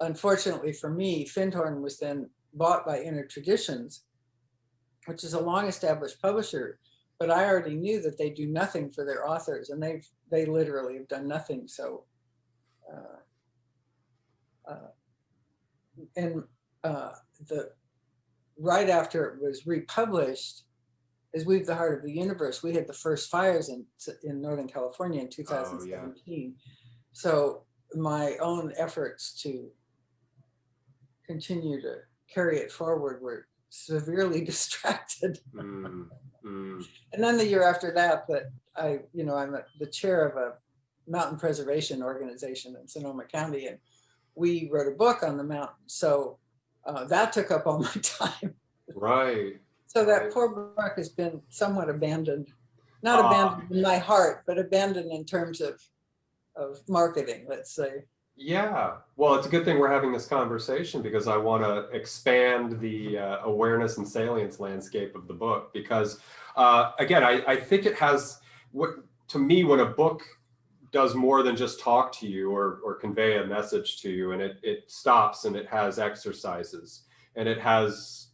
unfortunately for me, Findhorn was then bought by Inner Traditions, which is a long established publisher, but I already knew that they do nothing for their authors, and they literally have done nothing. So right after it was republished, as Weave the Heart of the Universe, we had the first fires in Northern California in 2017. Oh, yeah. So my own efforts to continue to carry it forward were severely distracted. And then the year after that, I'm the chair of a mountain preservation organization in Sonoma County, and we wrote a book on the mountain. So that took up all my time. Right. So that poor book has been somewhat abandoned, not abandoned in my heart, but abandoned in terms of marketing, let's say. Yeah, well, it's a good thing we're having this conversation because I want to expand the awareness and salience landscape of the book. Because again, I think it has what, to me, when a book does more than just talk to you or convey a message to you, and it stops and it has exercises and it has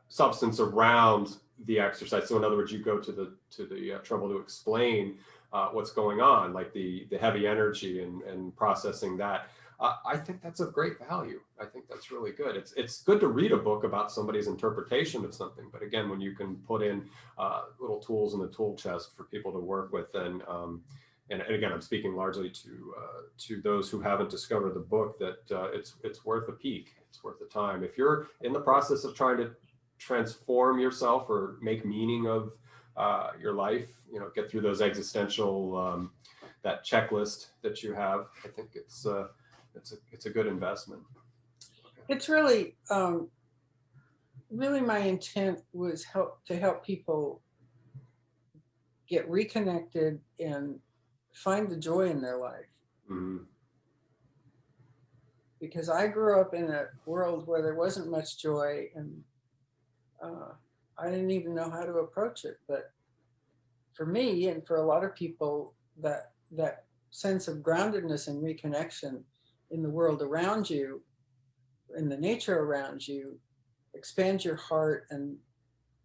substance around the exercise. So in other words, you go to the trouble to explain what's going on, like the heavy energy and processing that. I think that's of great value. I think that's really good. It's good to read a book about somebody's interpretation of something, but again, when you can put in little tools in the tool chest for people to work with, and again, I'm speaking largely to those who haven't discovered the book, that it's worth a peek. It's worth the time. If you're in the process of trying to transform yourself or make meaning of your life, get through those existential that checklist that you have, I think it's a good investment. It's really really my intent was to help people get reconnected and find the joy in their life. Mm-hmm. Because I grew up in a world where there wasn't much joy, and I didn't even know how to approach it. But for me and for a lot of people, that sense of groundedness and reconnection in the world around you, in the nature around you, expands your heart and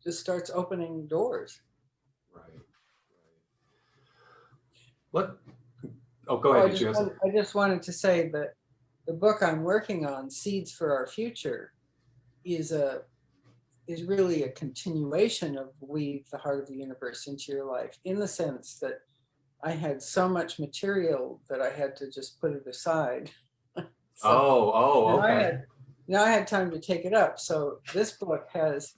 just starts opening doors. Right. Go ahead. I just wanted to say that the book I'm working on, Seeds for Our Future, is really a continuation of Weave the Heart of the Universe into Your Life, in the sense that I had so much material that I had to just put it aside. Okay. Now I had time to take it up. So this book has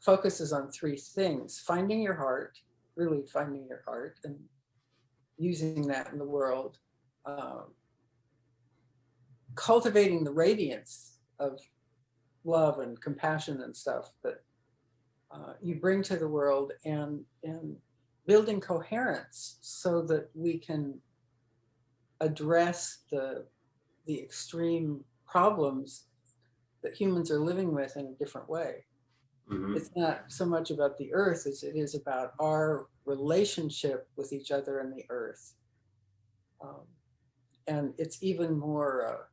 focuses on three things: finding your heart, really finding your heart and using that in the world, cultivating the radiance of love and compassion and stuff that you bring to the world, and building coherence so that we can address the extreme problems that humans are living with in a different way. Mm-hmm. It's not so much about the earth as it is about our relationship with each other and the earth. And it's even more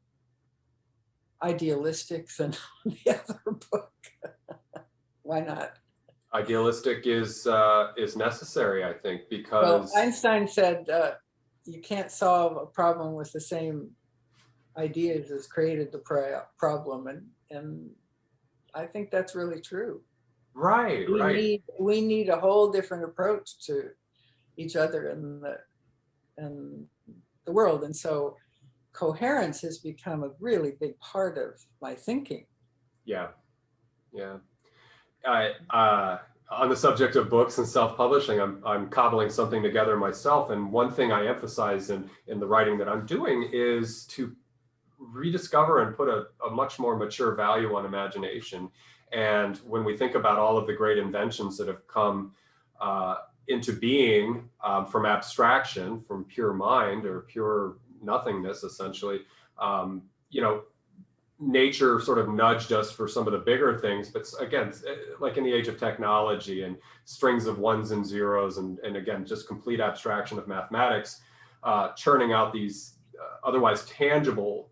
idealistic than the other book. Why not? Idealistic is necessary, I think, because Einstein said you can't solve a problem with the same ideas as created the problem, and I think that's really true. Right. We need a whole different approach to each other and the world, and so coherence has become a really big part of my thinking. Yeah. On the subject of books and self-publishing, I'm cobbling something together myself, and one thing I emphasize in the writing that I'm doing is to rediscover and put a much more mature value on imagination. And when we think about all of the great inventions that have come into being from abstraction, from pure mind or pure nothingness, essentially, nature sort of nudged us for some of the bigger things. But again, like in the age of technology and strings of ones and zeros, and again, just complete abstraction of mathematics, churning out these otherwise tangible,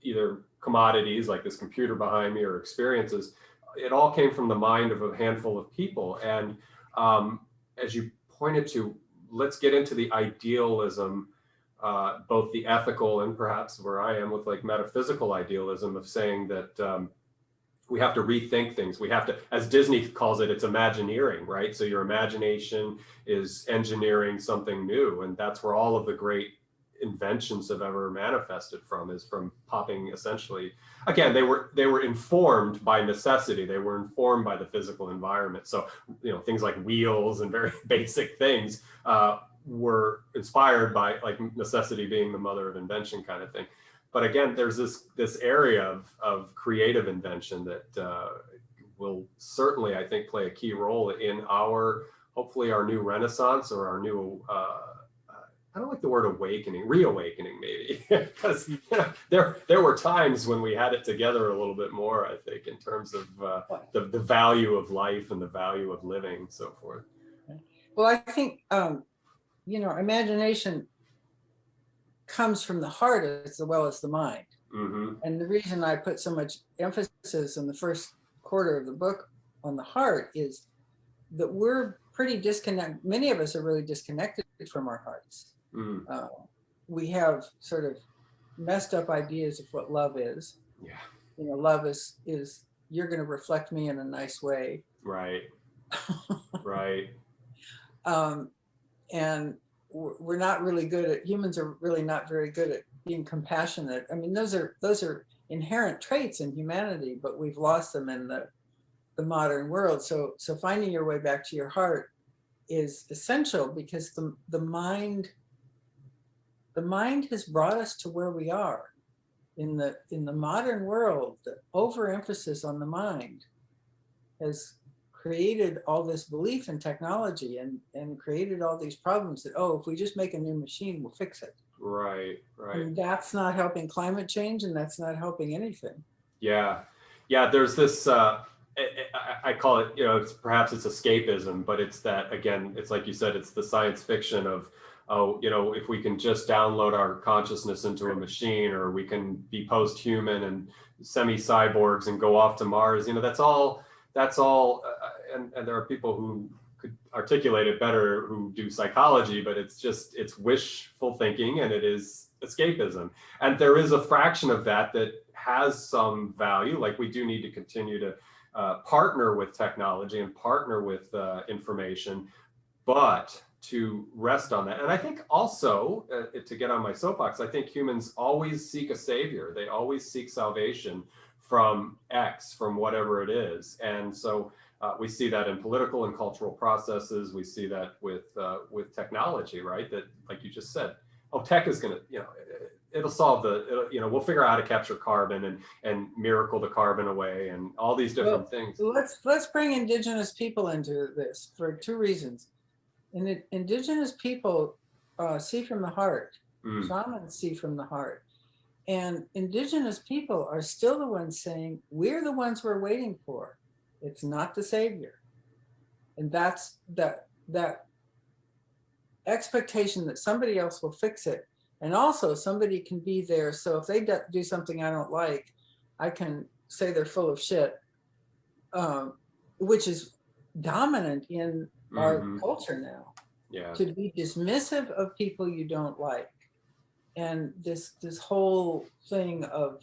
either commodities like this computer behind me or experiences, it all came from the mind of a handful of people. And as you pointed to, let's get into the idealism, both the ethical and perhaps where I am with like metaphysical idealism of saying that we have to rethink things. We have to, as Disney calls it, it's imagineering, right? So your imagination is engineering something new. And that's where all of the great inventions have ever manifested from, is from popping essentially. Again, they were informed by necessity. They were informed by the physical environment. So, things like wheels and very basic things were inspired by like necessity being the mother of invention kind of thing. But again, there's this area of creative invention that will certainly, I think, play a key role in hopefully our new renaissance, or our new, I don't like the word awakening, reawakening maybe, because there were times when we had it together a little bit more, I think, in terms of the value of life and the value of living and so forth. Well, I think, imagination comes from the heart as well as the mind. Mm-hmm. And the reason I put so much emphasis in the first quarter of the book on the heart is that we're pretty disconnected. Many of us are really disconnected from our hearts. Mm. We have sort of messed up ideas of what love is. Yeah. Love is you're going to reflect me in a nice way. Right. Right. And we're not really good at, humans are really not very good at being compassionate. I mean, those are inherent traits in humanity, but we've lost them in the modern world. So finding your way back to your heart is essential, because the mind has brought us to where we are. In the modern world, the overemphasis on the mind has created all this belief in technology and created all these problems that, if we just make a new machine, we'll fix it. Right. And that's not helping climate change, and that's not helping anything. Yeah. There's this, I call it, perhaps it's escapism, but it's that, again, it's like you said, it's the science fiction of, if we can just download our consciousness into a machine, or we can be post-human and semi-cyborgs and go off to Mars, that's all, and there are people who could articulate it better who do psychology, but it's wishful thinking, and it is escapism. And there is a fraction of that has some value. Like, we do need to continue to partner with technology and partner with information, but to rest on that. And I think also, to get on my soapbox, I think humans always seek a savior. They always seek salvation from X, from whatever it is. And so we see that in political and cultural processes. We see that with technology, right? That, like you just said, tech is going to, it'll solve we'll figure out how to capture carbon and miracle the carbon away and all these different things. Let's bring indigenous people into this for two reasons. Indigenous people see from the heart. Shamans see from the heart. And indigenous people are still the ones saying, we're the ones we're waiting for. It's not the savior. And that's that expectation that somebody else will fix it. And also somebody can be there. So if they do something I don't like, I can say they're full of shit, which is dominant in our culture now. Yeah. To be dismissive of people you don't like. And this whole thing of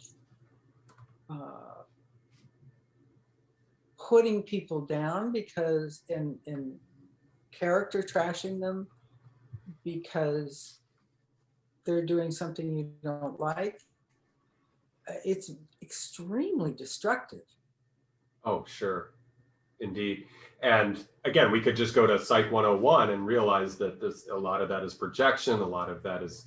putting people down because in character trashing them because they're doing something you don't like, it's extremely destructive. Oh, sure. Indeed. And again, we could just go to Psych 101 and realize that a lot of that is projection, a lot of that is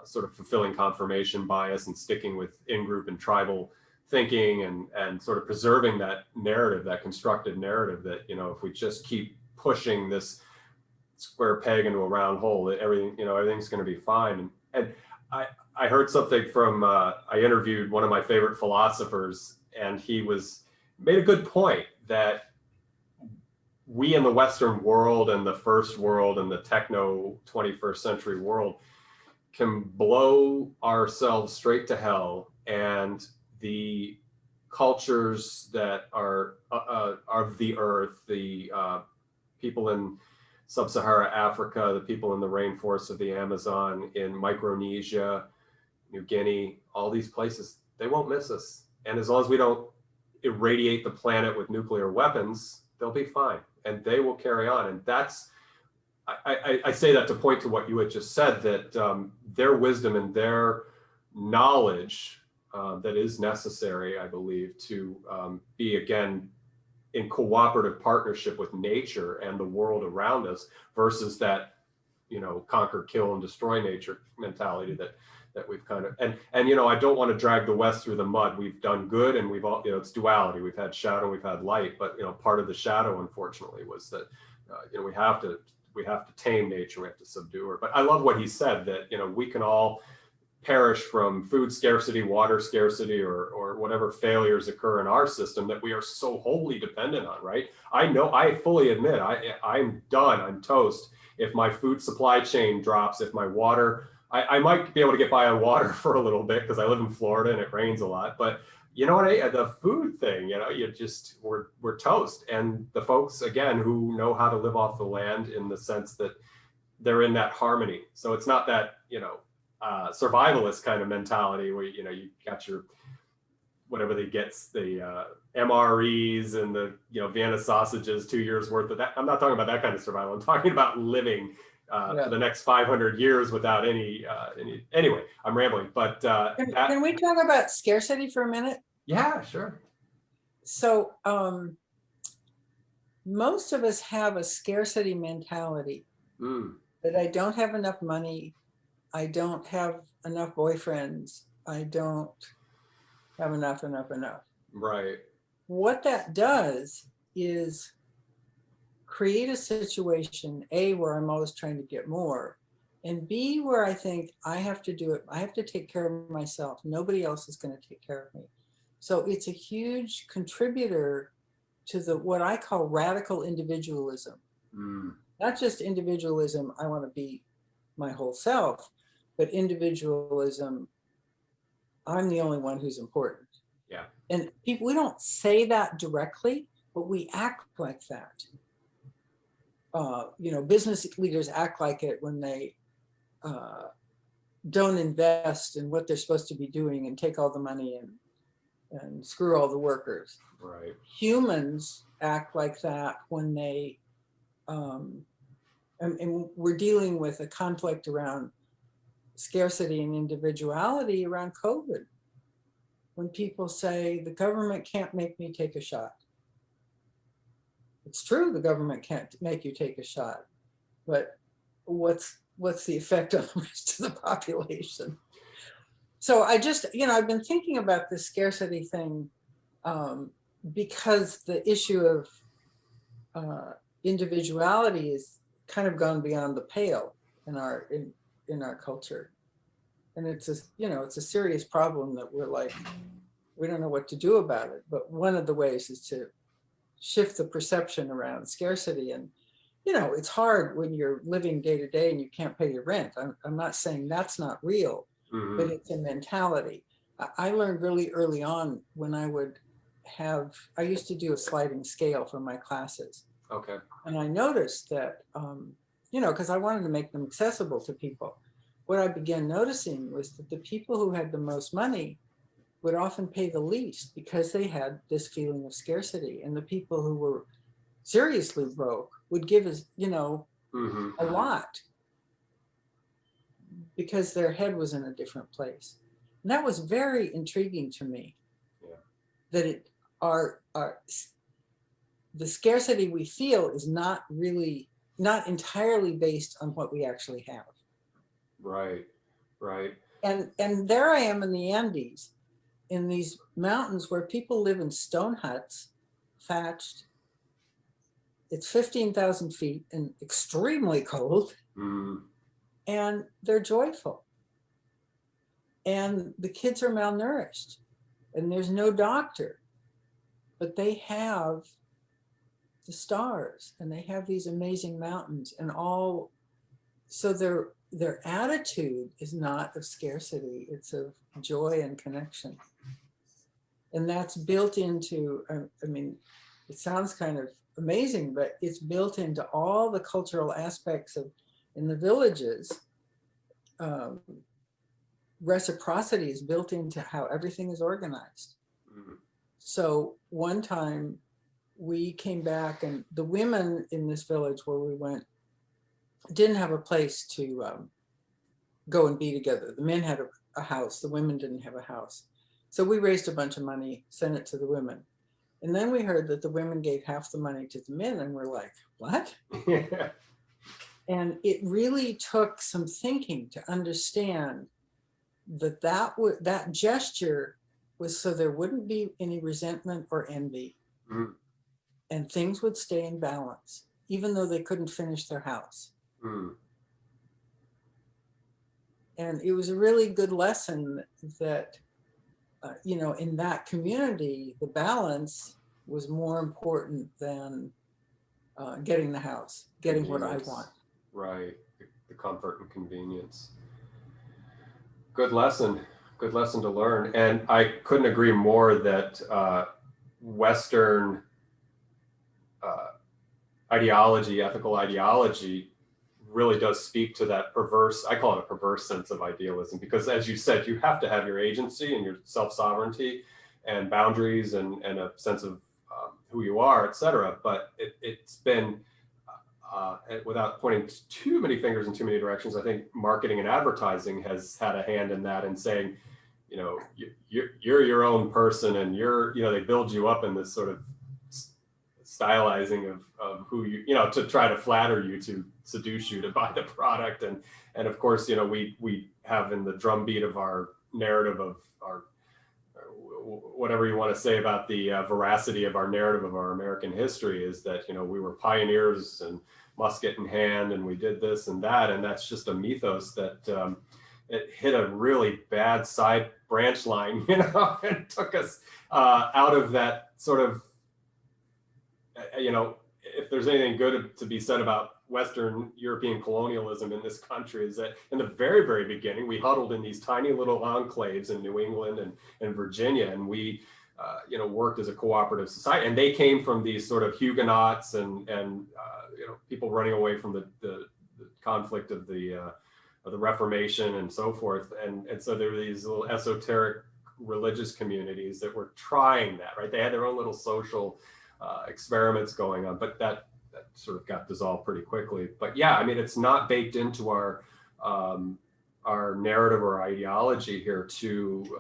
sort of fulfilling confirmation bias and sticking with in-group and tribal thinking and sort of preserving that narrative, that constructed narrative that, if we just keep pushing this square peg into a round hole, that everything's going to be fine. And I heard something from, I interviewed one of my favorite philosophers, and he made a good point that we in the Western world and the first world and the techno 21st century world can blow ourselves straight to hell, and the cultures that are of the earth, the people in sub-Saharan Africa, the people in the rainforests of the Amazon, in Micronesia, New Guinea, all these places, they won't miss us. And as long as we don't irradiate the planet with nuclear weapons, they'll be fine and they will carry on. And that's, I say that to point to what you had just said, that their wisdom and their knowledge that is necessary, I believe, to be, again, in cooperative partnership with nature and the world around us versus that, conquer, kill, and destroy nature mentality that we've kind of, and I don't want to drag the West through the mud. We've done good, and we've all, it's duality. We've had shadow, we've had light, but part of the shadow, unfortunately, was that we have to we have to tame nature, we have to subdue her. But I love what he said, that, you know, we can all perish from food scarcity, water scarcity, or whatever failures occur in our system that we are so wholly dependent on, right? I fully admit, I'm done, I'm toast. If my food supply chain drops, if my water, I might be able to get by on water for a little bit because I live in Florida and it rains a lot. But you know what, the food thing, you know, we're toast. And the folks, again, who know how to live off the land in the sense that they're in that harmony. So it's not that, you know, survivalist kind of mentality where, you know, you got your, whatever they get, the MREs and the, you know, Vienna sausages, 2 years worth of that. I'm not talking about that kind of survival. I'm talking about living for the next 500 years without any, anyway, I'm rambling, but. Can we talk about scarcity for a minute? Yeah, sure. So most of us have a scarcity mentality that I don't have enough money, I don't have enough boyfriends, I don't have enough. Right. What that does is create a situation, A, where I'm always trying to get more, and B, where I think I have to do it, I have to take care of myself. Nobody else is going to take care of me. So it's a huge contributor to the what I call radical individualism. Not just individualism, I want to be my whole self, but individualism, I'm the only one who's important. Yeah. And people, we don't say that directly, but we act like that. You know, business leaders act like it when they don't invest in what they're supposed to be doing and take all the money and screw all the workers. Right. Humans act like that when they, and we're dealing with a conflict around scarcity and individuality around COVID. When people say the government can't make me take a shot. It's true, the government can't make you take a shot, but what's the effect on the rest of the population? So I just, you know, I've been thinking about this scarcity thing because the issue of individuality is kind of gone beyond the pale in our culture. And it's a, you know, it's a serious problem that we're like, we don't know what to do about it. But one of the ways is to shift the perception around scarcity. And, you know, it's hard when you're living day to day and you can't pay your rent. I'm not saying that's not real, but it's a mentality. I learned really early on when I used to do a sliding scale for my classes. Okay. And I noticed that, you know, because I wanted to make them accessible to people. What I began noticing was that the people who had the most money would often pay the least because they had this feeling of scarcity. And the people who were seriously broke would give us, you know, a lot because their head was in a different place. And that was very intriguing to me. Yeah. That the scarcity we feel is not entirely based on what we actually have. Right, right. And there I am in the Andes, in these mountains where people live in stone huts, thatched. It's 15,000 feet and extremely cold, and they're joyful. And the kids are malnourished, and there's no doctor, but they have the stars, and they have these amazing mountains, and all. So their attitude is not of scarcity; it's of joy and connection. And that's built into, I mean, it sounds kind of amazing, but it's built into all the cultural aspects of, in the villages, reciprocity is built into how everything is organized. So one time we came back and the women in this village where we went didn't have a place to go and be together. The men had a house, the women didn't have a house. So we raised a bunch of money, sent it to the women. And then we heard that the women gave half the money to the men, and we're like, what? Yeah. And it really took some thinking to understand that gesture was so there wouldn't be any resentment or envy. And things would stay in balance, even though they couldn't finish their house. Mm. And it was a really good lesson that, in that community, the balance was more important than getting the house, getting what I want. Right, the comfort and convenience. Good lesson to learn. And I couldn't agree more that Western ideology, ethical ideology, really does speak to that perverse, I call it a perverse sense of idealism, because as you said, you have to have your agency and your self-sovereignty and boundaries and a sense of who you are, et cetera. But it's been, without pointing too many fingers in too many directions, I think marketing and advertising has had a hand in that, and saying, you're your own person, and they build you up in this sort of stylizing of who to try to flatter you, to seduce you to buy the product. And of course, we have in the drumbeat of our narrative of our, whatever you want to say about the veracity of our narrative of our American history, is that, we were pioneers and musket in hand, and we did this and that. And that's just a mythos that it hit a really bad side branch line, and took us out of that sort of, if there's anything good to be said about Western European colonialism in this country, is that in the very, very beginning, we huddled in these tiny little enclaves in New England and Virginia, and we, worked as a cooperative society. And they came from these sort of Huguenots and people running away from the conflict of the Reformation and so forth. And so there were these little esoteric religious communities that were trying that, right? They had their own little social experiments going on, but that sort of got dissolved pretty quickly. But yeah, I mean, it's not baked into our narrative or ideology here to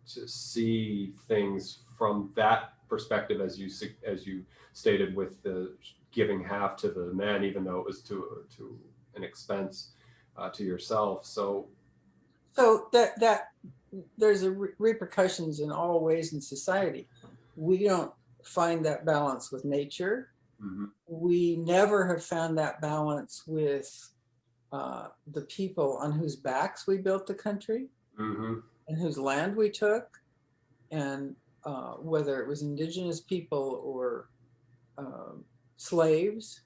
see things from that perspective, as you stated, with the giving half to the men, even though it was to an expense to yourself. So that there's repercussions in all ways in society. We don't find that balance with nature. Mm-hmm. We never have found that balance with the people on whose backs we built the country, mm-hmm. and whose land we took, and whether it was indigenous people or slaves,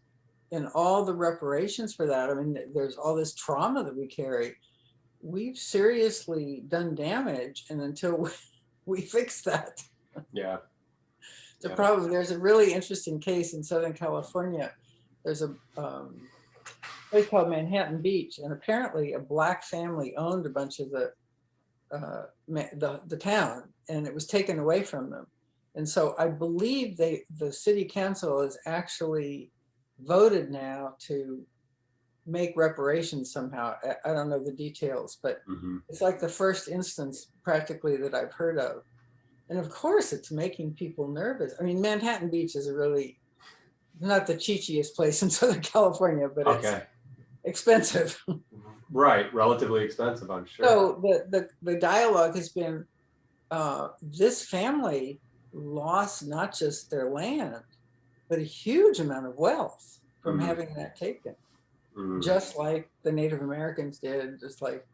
and all the reparations for that. I mean, there's all this trauma that we carry. We've seriously done damage, and until we fix that. Yeah. The problem, there's a really interesting case in Southern California. There's a place called Manhattan Beach, and apparently a Black family owned a bunch of the town, and it was taken away from them. And so I believe the city council has actually voted now to make reparations somehow. I don't know the details, but mm-hmm. it's like the first instance practically that I've heard of. And of course, it's making people nervous. I mean, Manhattan Beach is really not the cheapiest place in Southern California, but it's expensive. Right, relatively expensive, I'm sure. So the dialogue has been, this family lost not just their land, but a huge amount of wealth from mm-hmm. having that taken, mm-hmm. just like the Native Americans did, just like.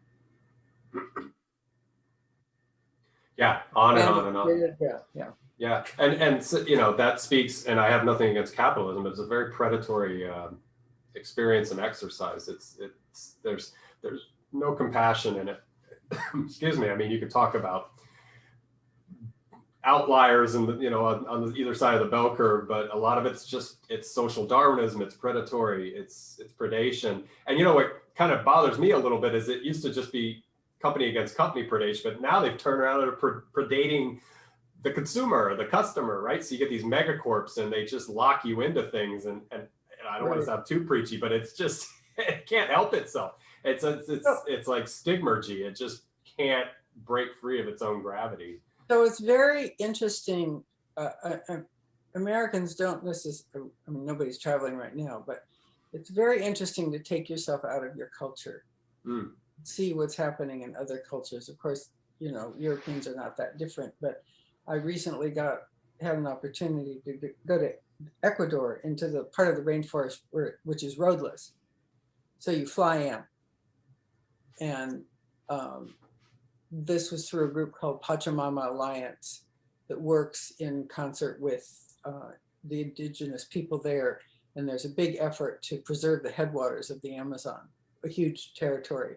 Yeah, on and on and on. Yeah. And so, that speaks, and I have nothing against capitalism, but it's a very predatory experience and exercise. There's no compassion in it. Excuse me. I mean, you could talk about outliers and on either side of the bell curve, but a lot of it's social Darwinism. It's predatory. It's predation. And what kind of bothers me a little bit is it used to just be company against company predation, but now they've turned around and are predating the consumer, the customer, right? So you get these megacorps and they just lock you into things, and I don't want to sound too preachy, but it's just, it can't help itself. It's like stigmergy. It just can't break free of its own gravity. So it's very interesting. Americans don't necessarily, I mean, nobody's traveling right now, but it's very interesting to take yourself out of your culture. See what's happening in other cultures. Of course, Europeans are not that different, but I recently had an opportunity to go to Ecuador into the part of the rainforest which is roadless. So you fly in. And this was through a group called Pachamama Alliance that works in concert with the indigenous people there. And there's a big effort to preserve the headwaters of the Amazon, a huge territory.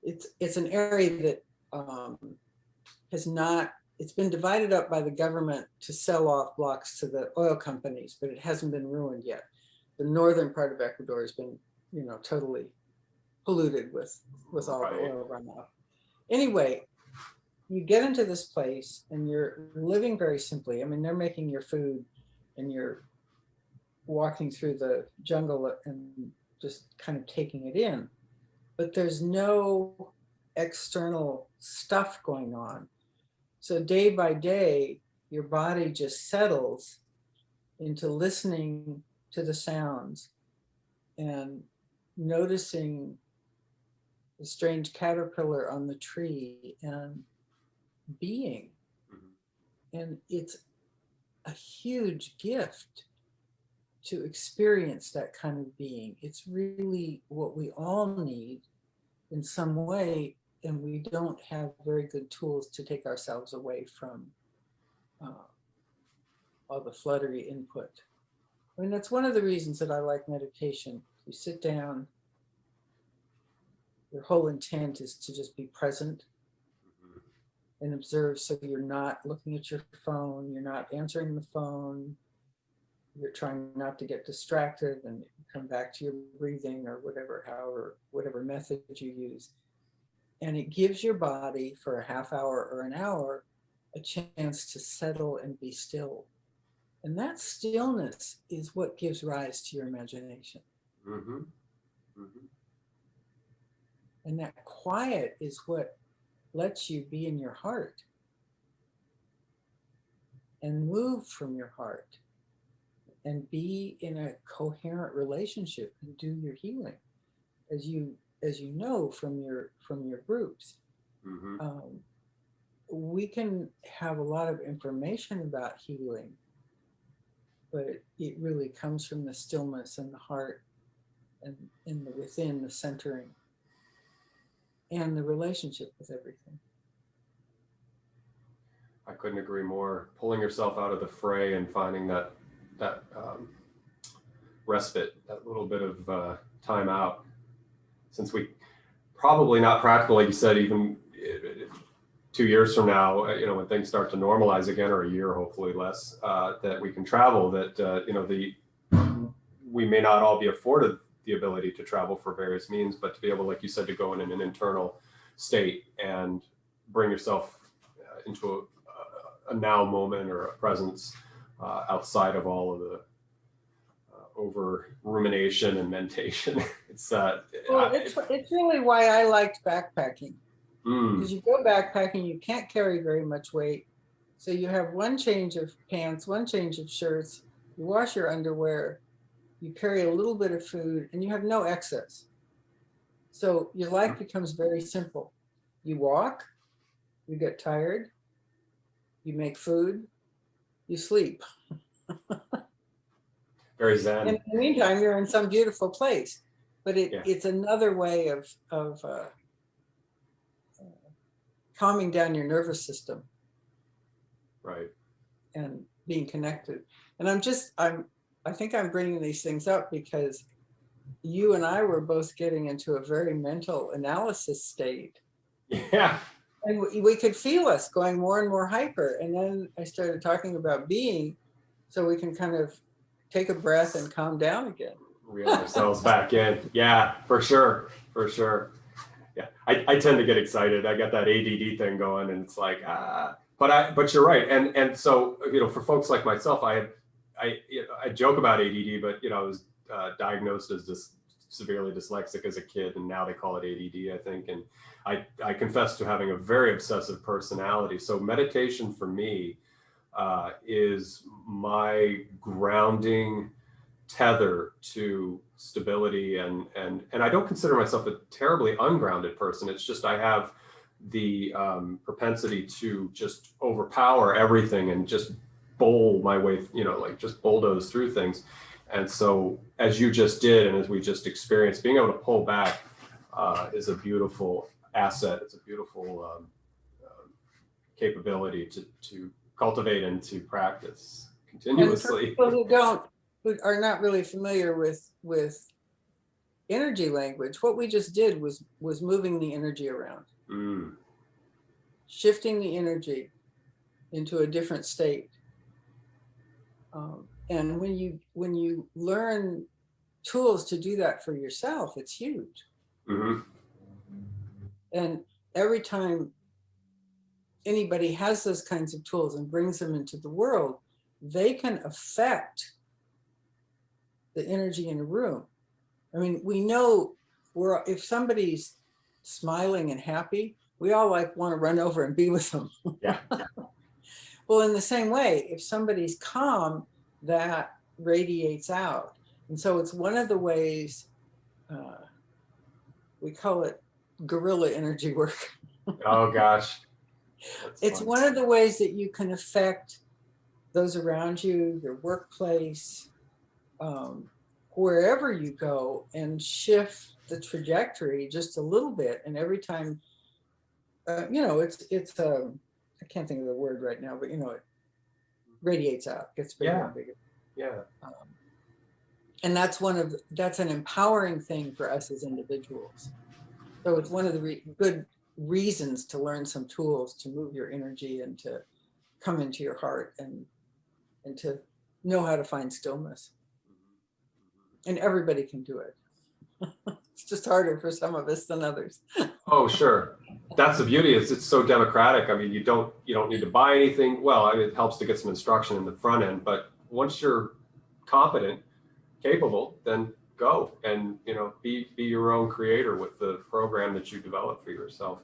It's an area that it's been divided up by the government to sell off blocks to the oil companies, but it hasn't been ruined yet. The northern part of Ecuador has been, totally polluted with all the oil runoff. Anyway, you get into this place and you're living very simply. I mean, they're making your food and you're walking through the jungle and just kind of taking it in. But there's no external stuff going on. So day by day, your body just settles into listening to the sounds and noticing the strange caterpillar on the tree and being. And it's a huge gift to experience that kind of being. It's really what we all need in some way, and we don't have very good tools to take ourselves away from all the fluttery input. I mean, that's one of the reasons that I like meditation. You sit down, your whole intent is to just be present and observe, so you're not looking at your phone, you're not answering the phone, you're trying not to get distracted, and come back to your breathing or whatever method you use. And it gives your body for a half hour or an hour a chance to settle and be still. And that stillness is what gives rise to your imagination. Mm-hmm. Mm-hmm. And that quiet is what lets you be in your heart and move from your heart and be in a coherent relationship and do your healing, as you know from your groups. Mm-hmm. We can have a lot of information about healing, but it really comes from the stillness and the heart and in the within, the centering and the relationship with everything. I couldn't agree more. Pulling yourself out of the fray and finding that respite, that little bit of time out. Since we probably not practical, like you said, even 2 years from now, when things start to normalize again, or a year, hopefully less, that we can travel, that, we may not all be afforded the ability to travel for various means, but to be able, like you said, to go in an internal state and bring yourself into a now moment or a presence outside of all of the over rumination and mentation. It's really why I liked backpacking. Because you go backpacking, you can't carry very much weight. So you have one change of pants, one change of shirts, you wash your underwear, you carry a little bit of food, and you have no excess. So your life becomes very simple. You walk, you get tired, you make food, you sleep. Very zen. In the meantime, you're in some beautiful place, but it's another way of calming down your nervous system. Right. And being connected. And I think I'm bringing these things up because you and I were both getting into a very mental analysis state. Yeah. And we could feel us going more and more hyper. And then I started talking about being, so we can kind of take a breath and calm down again. Reel ourselves back in. Yeah, for sure. For sure. Yeah. I tend to get excited. I got that ADD thing going, and it's like, but you're right. And so, for folks like myself, I joke about ADD, but I was diagnosed as severely dyslexic as a kid, and now they call it ADD, I think. And I confess to having a very obsessive personality. So meditation for me is my grounding tether to stability, and I don't consider myself a terribly ungrounded person. It's just I have the propensity to just overpower everything and just bowl my way, like just bulldoze through things. And so as you just did, and as we just experienced, being able to pull back is a beautiful asset. It's a beautiful capability to cultivate and to practice continuously. And for people who are not really familiar with energy language, what we just did was moving the energy around, shifting the energy into a different state. And when you learn tools to do that for yourself, it's huge. Mm-hmm. And every time anybody has those kinds of tools and brings them into the world, they can affect the energy in a room. I mean, we know if somebody's smiling and happy, we all want to run over and be with them. Yeah. Well, in the same way, if somebody's calm, that radiates out. And so it's one of the ways, we call it guerrilla energy work. Oh gosh. It's one of the ways that you can affect those around you, your workplace, wherever you go, and shift the trajectory just a little bit. And every time, it's I can't think of the word right now, but it radiates out, gets bigger and bigger. Yeah. And that's an empowering thing for us as individuals. So it's one of the good reasons to learn some tools to move your energy and to come into your heart and to know how to find stillness. And everybody can do it. It's just harder for some of us than others. Oh, sure. That's the beauty, is it's so democratic. I mean, you don't need to buy anything. Well, it helps to get some instruction in the front end, but once you're competent, capable, then go and be your own creator with the program that you develop for yourself.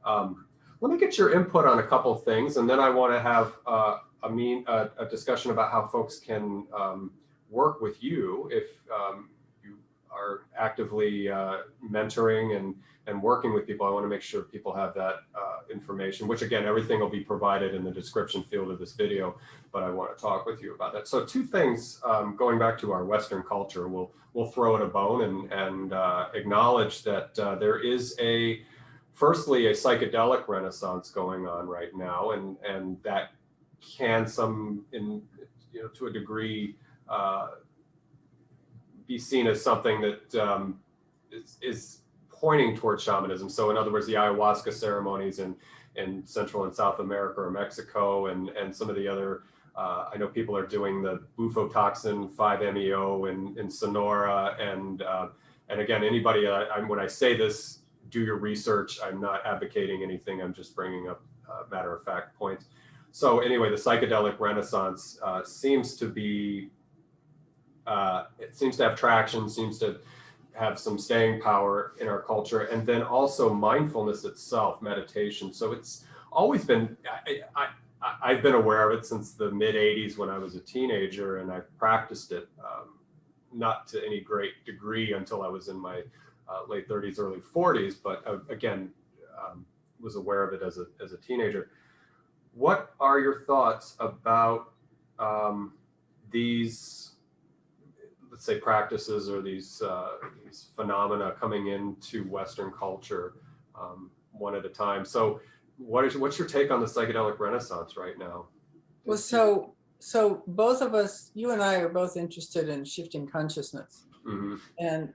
Let me get your input on a couple of things, and then I want to have a discussion about how folks can work with you if you are actively mentoring and working with people. I want to make sure people have that information, which again, everything will be provided in the description field of this video, but I want to talk with you about that. So two things, going back to our Western culture, we'll throw it a bone and acknowledge that there is firstly, a psychedelic renaissance going on right now, and that can to a degree be seen as something that is pointing towards shamanism. So in other words, the ayahuasca ceremonies in Central and South America or Mexico, and some of the other, I know people are doing the bufotoxin 5-MeO in Sonora, and again, anybody, when I say this, do your research. I'm not advocating anything. I'm just bringing up matter of fact points. So anyway, the psychedelic renaissance seems to be, it seems to have traction, seems to have some staying power in our culture. And then also mindfulness itself, meditation. So it's always been, I've been aware of it since the mid 80s when I was a teenager, and I've practiced it, not to any great degree until I was in my late 30s, early 40s, but again, was aware of it as a teenager. What are your thoughts about these, let's say, practices or these phenomena coming into Western culture one at a time? So what's your take on the psychedelic renaissance right now? Well, so both of us, you and I, are both interested in shifting consciousness. Mm-hmm. And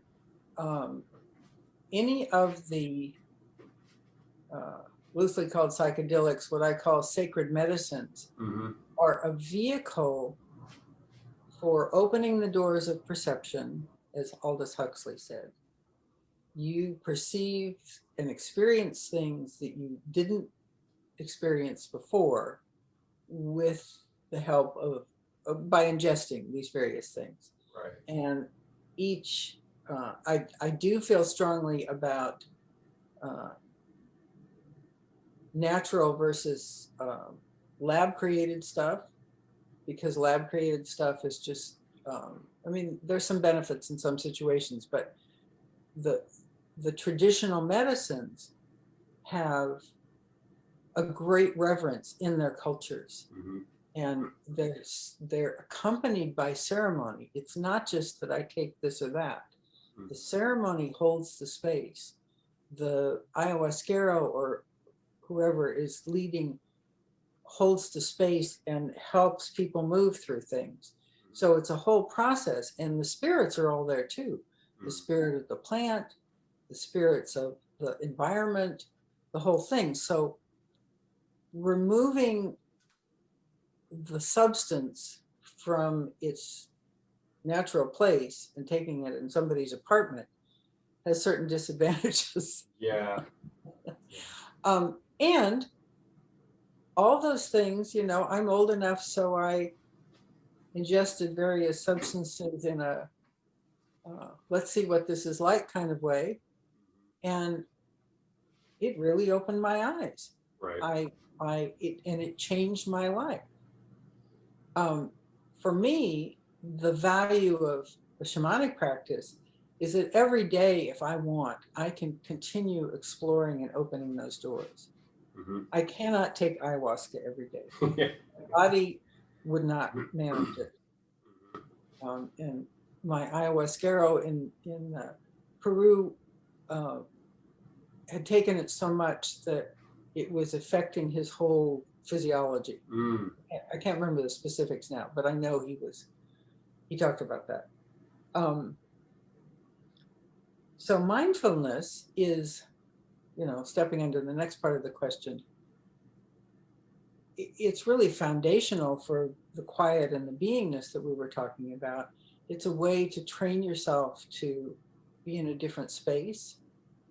any of the loosely called psychedelics, what I call sacred medicines, mm-hmm. are a vehicle for opening the doors of perception, as Aldous Huxley said. You perceive and experience things that you didn't experience before with the help of by ingesting these various things. Right. And each, I do feel strongly about natural versus lab created stuff, because lab created stuff is just, I mean, there's some benefits in some situations, but the traditional medicines have a great reverence in their cultures. Mm-hmm. and they're accompanied by ceremony. It's not just that I take this or that. The ceremony holds the space. The ayahuasquero or whoever is leading holds the space and helps people move through things. So it's a whole process, and the spirits are all there too. The spirit of the plant, the spirits of the environment, the whole thing. So removing the substance from its natural place and taking it in somebody's apartment has certain disadvantages. Yeah. And all those things, you know, I'm old enough, so I ingested various substances in a let's see what this is like kind of way. And it really opened my eyes. Right. It changed my life. For me, the value of the shamanic practice is that every day, if I want, I can continue exploring and opening those doors. I cannot take ayahuasca every day. My body would not manage it. And my ayahuasquero in Peru had taken it so much that it was affecting his whole physiology. I can't remember the specifics now, but I know he talked about that. So mindfulness is, you know, stepping into the next part of the question. It's really foundational for the quiet and the beingness that we were talking about. It's a way to train yourself to be in a different space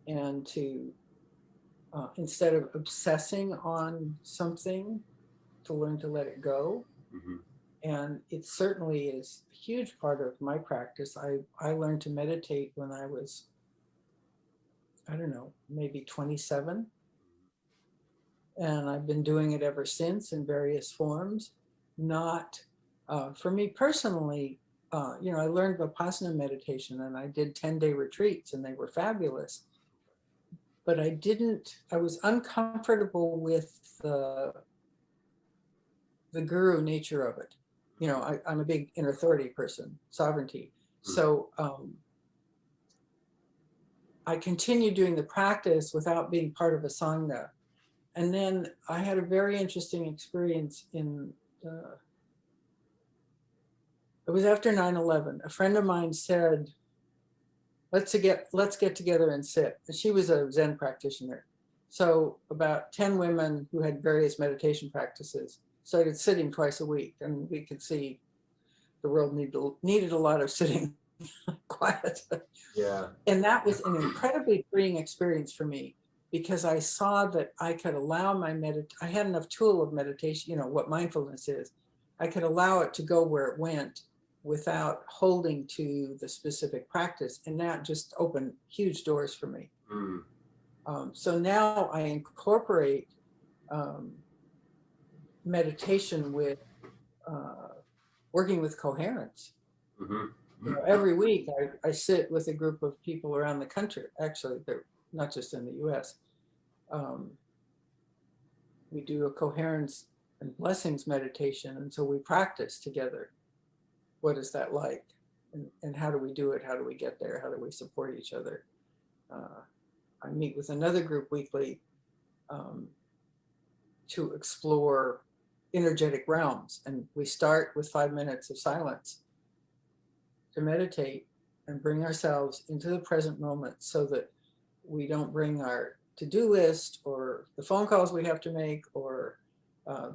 and to, instead of obsessing on something, to learn to let it go. And it certainly is a huge part of my practice. I learned to meditate when I was, I don't know, maybe 27. And I've been doing it ever since in various forms. Not, for me personally, you know, I learned Vipassana meditation and I did 10-day retreats and they were fabulous. But I was uncomfortable with the guru nature of it. You know, I'm a big inner authority person, sovereignty. So I continued doing the practice without being part of a sangha. And then I had a very interesting experience it was after 9/11. A friend of mine said, let's get together and sit. And she was a Zen practitioner. So about 10 women who had various meditation practices started sitting twice a week, and we could see the world needed a lot of sitting quiet. Yeah. And that was an incredibly freeing experience for me, because I saw that I could allow I had enough tool of meditation, you know, what mindfulness is. I could allow it to go where it went without holding to the specific practice. And that just opened huge doors for me. So now I incorporate meditation with working with coherence. You know, every week I sit with a group of people around the country. Actually, they're not just in the US. We do a coherence and blessings meditation. And so we practice together. What is that like? And how do we do it? How do we get there? How do we support each other? I meet with another group weekly to explore energetic realms. And we start with 5 minutes of silence to meditate and bring ourselves into the present moment, so that we don't bring our to-do list or the phone calls we have to make or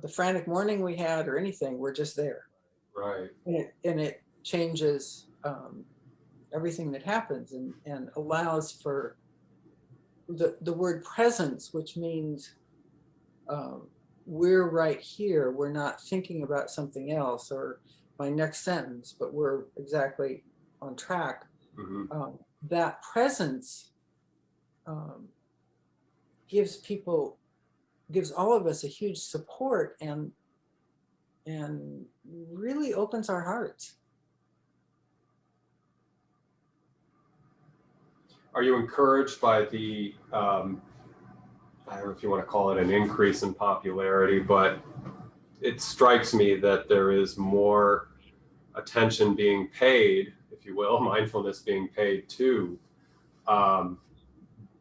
the frantic morning we had or anything. We're just there. Right. And it changes everything that happens and allows for the word presence, which means we're right here. We're not thinking about something else or my next sentence, but we're exactly on track. That presence gives all of us a huge support and really opens our hearts. Are you encouraged by the, I don't know if you want to call it an increase in popularity, but it strikes me that there is more attention being paid, if you will, mindfulness being paid to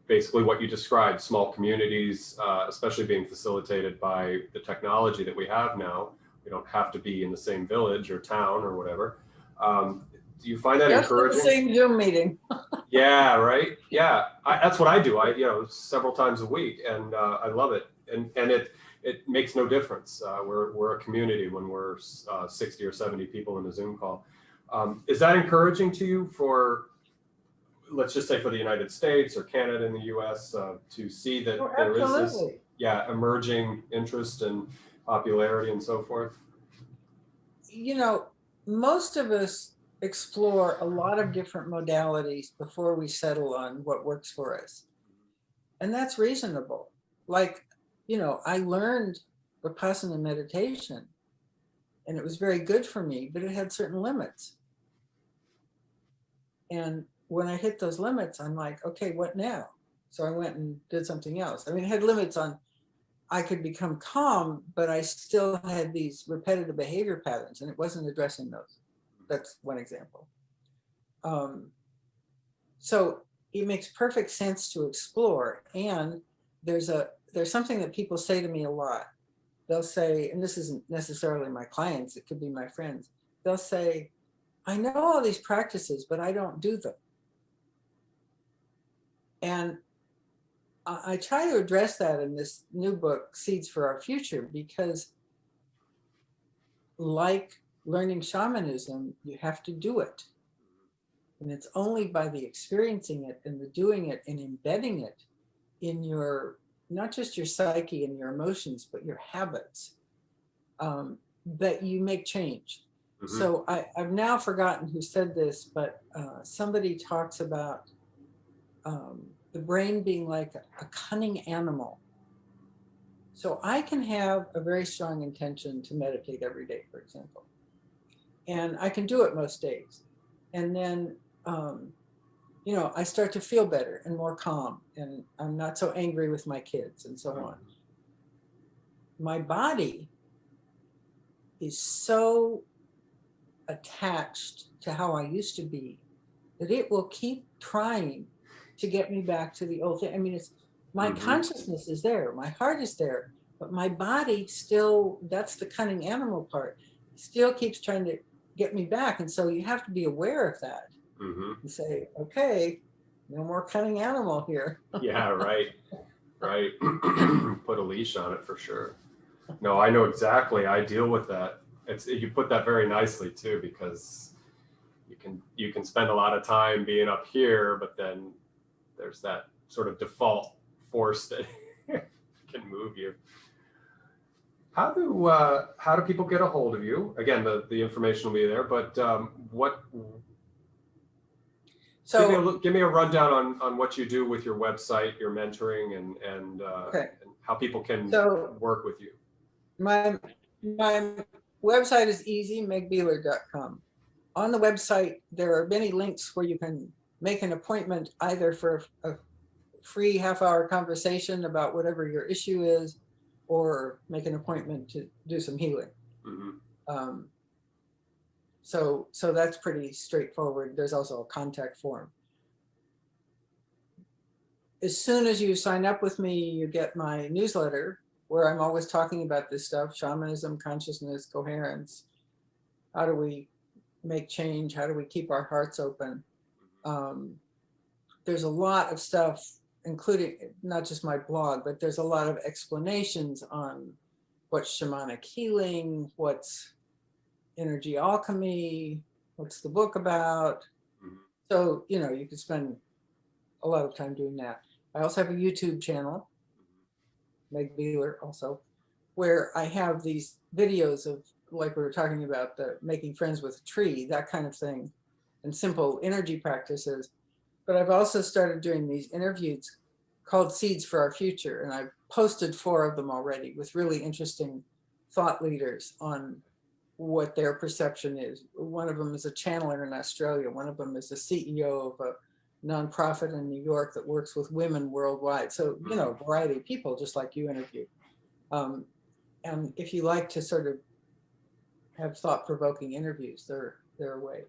basically what you described, small communities, especially being facilitated by the technology that we have now. We don't have to be in the same village or town or whatever. Do you find that encouraging? The same Zoom meeting. Yeah, right. Yeah, that's what I do. Several times a week, and I love it. And it makes no difference. We're a community when we're 60 or 70 people in a Zoom call. Is that encouraging to you for, let's just say, for the United States or Canada and the U.S. To see that there is this, emerging interest and popularity and so forth? Most of us explore a lot of different modalities before we settle on what works for us. And that's reasonable. Like, I learned Vipassana meditation and it was very good for me, but it had certain limits. And when I hit those limits, I'm like, okay, what now? So I went and did something else. I mean, it had limits on, I could become calm, but I still had these repetitive behavior patterns and it wasn't addressing those. That's one example. So it makes perfect sense to explore. And there's something that people say to me a lot. They'll say, and this isn't necessarily my clients, it could be my friends. They'll say, I know all these practices, but I don't do them. And I try to address that in this new book, Seeds for Our Future, because like learning shamanism, you have to do it. And it's only by the experiencing it and the doing it and embedding it in your, not just your psyche and your emotions, but your habits, that you make change. Mm-hmm. So I've now forgotten who said this, but somebody talks about the brain being like a cunning animal. So I can have a very strong intention to meditate every day, for example. And I can do it most days. And then, I start to feel better and more calm, and I'm not so angry with my kids and so on. My body is so attached to how I used to be that it will keep trying to get me back to the old thing. I mean, my consciousness is there, my heart is there, but my body still, that's the cunning animal part, still keeps trying to get me back. And so you have to be aware of that and say, okay, no more cunning animal here. Yeah, right. Put a leash on it for sure. No, I know exactly. I deal with that. You put that very nicely too, because you can spend a lot of time being up here, but then there's that sort of default force that can move you. How do people get a hold of you? Again, the information will be there, but give me a rundown on what you do with your website, your mentoring, and how people can work with you. My website is easy, megbeeler.com. On the website, there are many links where you can make an appointment either for a free half-hour conversation about whatever your issue is, or make an appointment to do some healing. So that's pretty straightforward. There's also a contact form. As soon as you sign up with me, you get my newsletter where I'm always talking about this stuff: shamanism, consciousness, coherence. How do we make change? How do we keep our hearts open? There's a lot of stuff, including not just my blog, but there's a lot of explanations on what's shamanic healing, what's energy alchemy, what's the book about. So, you could spend a lot of time doing that. I also have a YouTube channel, Meg Beeler also, where I have these videos of, like we were talking about, the making friends with a tree, that kind of thing, and simple energy practices. But I've also started doing these interviews called Seeds for Our Future, and I've posted 4 of them already with really interesting thought leaders on what their perception is. One of them is a channeler in Australia. One of them is the CEO of a nonprofit in New York that works with women worldwide. So, variety of people, just like you interviewed. And if you like to sort of have thought-provoking interviews, they're a way.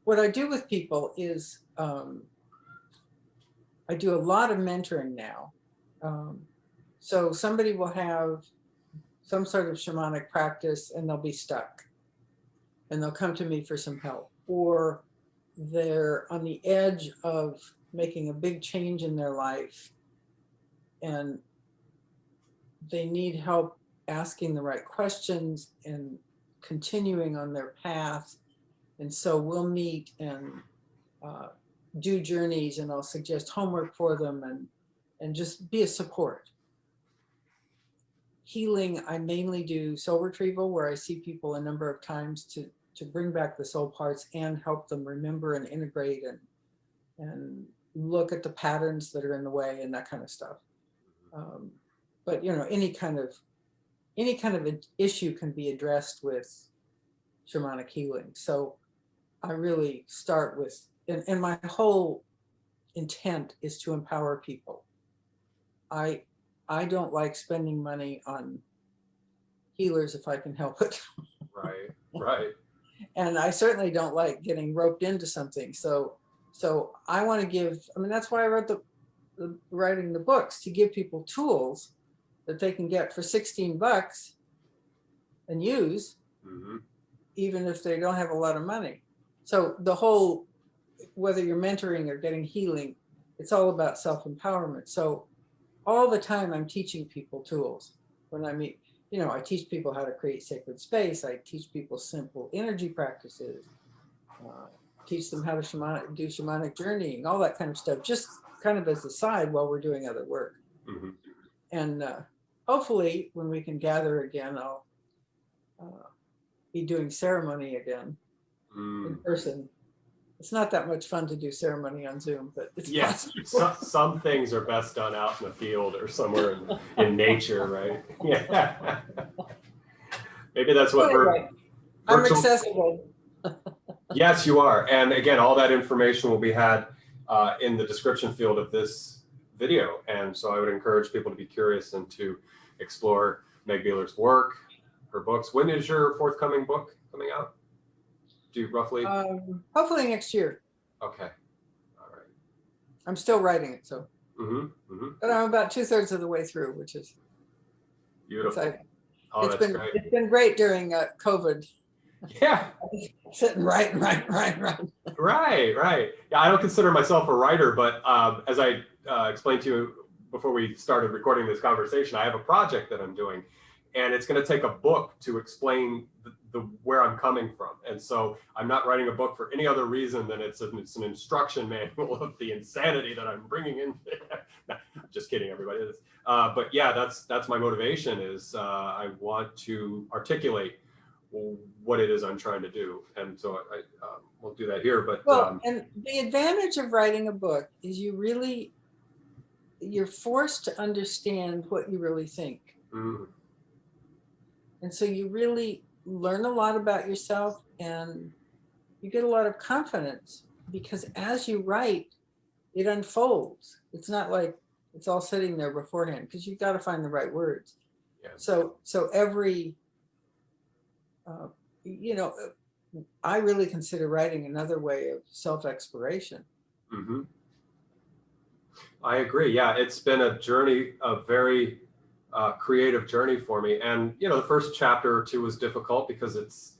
What I do with people is I do a lot of mentoring now. So somebody will have some sort of shamanic practice and they'll be stuck and they'll come to me for some help, or they're on the edge of making a big change in their life and they need help asking the right questions and continuing on their path. And so we'll meet and do journeys, and I'll suggest homework for them and just be a support. Healing, I mainly do soul retrieval, where I see people a number of times to bring back the soul parts and help them remember and integrate and look at the patterns that are in the way and that kind of stuff. But you know, any kind of an issue can be addressed with shamanic healing. So I really start with, and my whole intent is to empower people. I don't like spending money on healers if I can help it. Right, right. And I certainly don't like getting roped into something. So I want to give, I mean, that's why I wrote writing the books, to give people tools that they can get for $16 and use, even if they don't have a lot of money. So the whole, whether you're mentoring or getting healing, it's all about self-empowerment. So all the time I'm teaching people tools. When I meet, you know, I teach people how to create sacred space. I teach people simple energy practices, teach them how to do shamanic journeying, all that kind of stuff, just kind of as a side while we're doing other work. And hopefully when we can gather again, I'll be doing ceremony again in person. It's not that much fun to do ceremony on Zoom, but it's some things are best done out in the field or somewhere in nature, right? Yeah. Maybe that's what anyway, I'm accessible. Yes, you are. And again, all that information will be had in the description field of this video. And so I would encourage people to be curious and to explore Meg Beeler's work, her books. When is your forthcoming book coming out? Do you roughly? Hopefully next year. Okay. All right. I'm still writing it, so. But I'm about 2/3 of the way through, which is beautiful. Exciting. Oh, that's great. It's been great during COVID. Yeah. Sitting right. Right. Yeah, I don't consider myself a writer, but as I explained to you before we started recording this conversation, I have a project that I'm doing, and it's going to take a book to explain where I'm coming from. And so I'm not writing a book for any other reason than it's an instruction manual of the insanity that I'm bringing in. No, just kidding, everybody. But yeah, that's my motivation is I want to articulate what it is I'm trying to do. And so I won't do that here, but. Well, and the advantage of writing a book is you're forced to understand what you really think. And so you really learn a lot about yourself and you get a lot of confidence, because as you write, it unfolds. It's not like it's all sitting there beforehand, because you've got to find the right words. Yeah. So every, you know, I really consider writing another way of self-exploration. I agree. Yeah, it's been a journey, a very creative journey for me. And, you know, the first chapter or two was difficult because it's,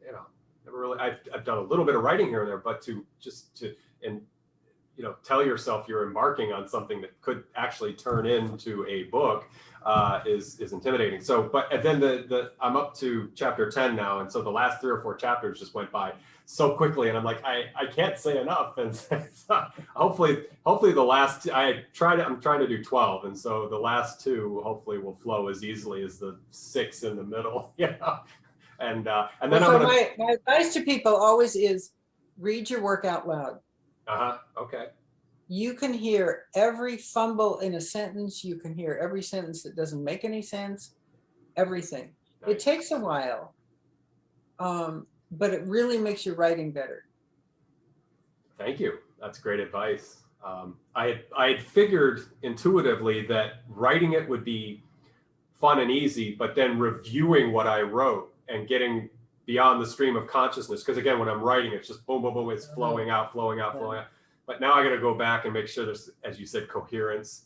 you know, never really, I've done a little bit of writing here and there, but to you know, tell yourself you're embarking on something that could actually turn into a book is intimidating. So, but then I'm up to chapter 10 now. And so the last 3 or 4 chapters just went by so quickly, and I'm like, I can't say enough. And hopefully the last, I'm trying to do 12. And so the last 2 hopefully will flow as easily as the 6 in the middle. Yeah. And then so my advice to people always is read your work out loud. Okay. You can hear every fumble in a sentence. You can hear every sentence that doesn't make any sense, everything. Nice. It takes a while, but it really makes your writing better. Thank you. That's great advice. I had figured intuitively that writing it would be fun and easy, but then reviewing what I wrote and getting beyond the stream of consciousness. Because again, when I'm writing, it's just boom, boom, boom, it's flowing out, flowing out, flowing out. But now I got to go back and make sure there's, as you said, coherence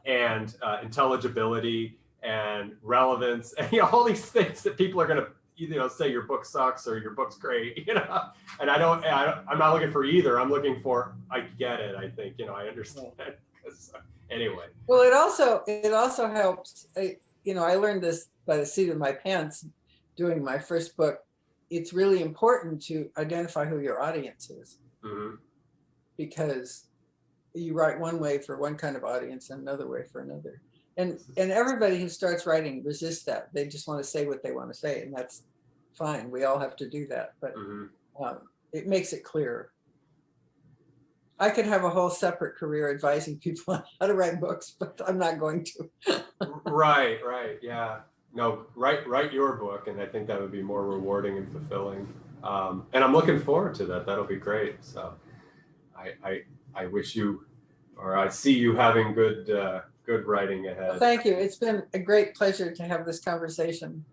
and intelligibility and relevance, and all these things that people are going to, say your book sucks or your book's great, And I'm not looking for either. I'm looking for, I get it. I think, I understand. Anyway. Well, it also helps. I learned this by the seat of my pants doing my first book. It's really important to identify who your audience is, because you write one way for one kind of audience and another way for another. And everybody who starts writing resists that. They just want to say what they want to say, and that's fine. We all have to do that, but it makes it clearer. I could have a whole separate career advising people on how to write books, but I'm not going to. Right, yeah. No, write your book, and I think that would be more rewarding and fulfilling. And I'm looking forward to that. That'll be great. So I wish you, or I see you having good writing ahead. Well, thank you. It's been a great pleasure to have this conversation.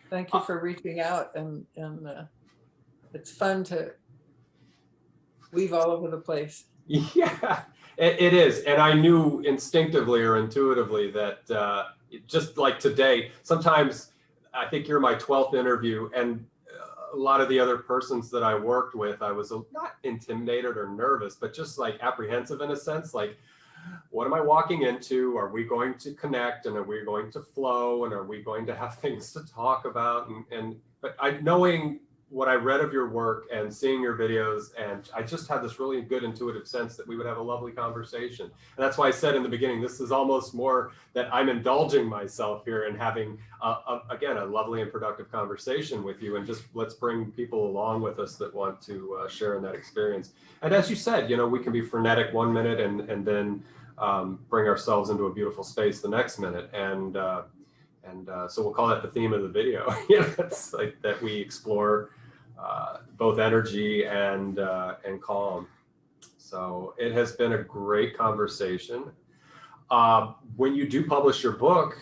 Thank you for reaching out, and it's fun to weave all over the place. Yeah, it is. And I knew instinctively or intuitively that just like today, sometimes I think you're my 12th interview, and a lot of the other persons that I worked with, I was not intimidated or nervous, but just like apprehensive in a sense, like, what am I walking into? Are we going to connect, and are we going to flow, and are we going to have things to talk about? But knowing what I read of your work and seeing your videos, and I just had this really good intuitive sense that we would have a lovely conversation. And that's why I said in the beginning, this is almost more that I'm indulging myself here and having, again, a lovely and productive conversation with you, and just let's bring people along with us that want to share in that experience. And as you said, we can be frenetic one minute and then bring ourselves into a beautiful space the next minute. And so we'll call that the theme of the video. It's like that we explore both energy and calm. So it has been a great conversation. When you do publish your book,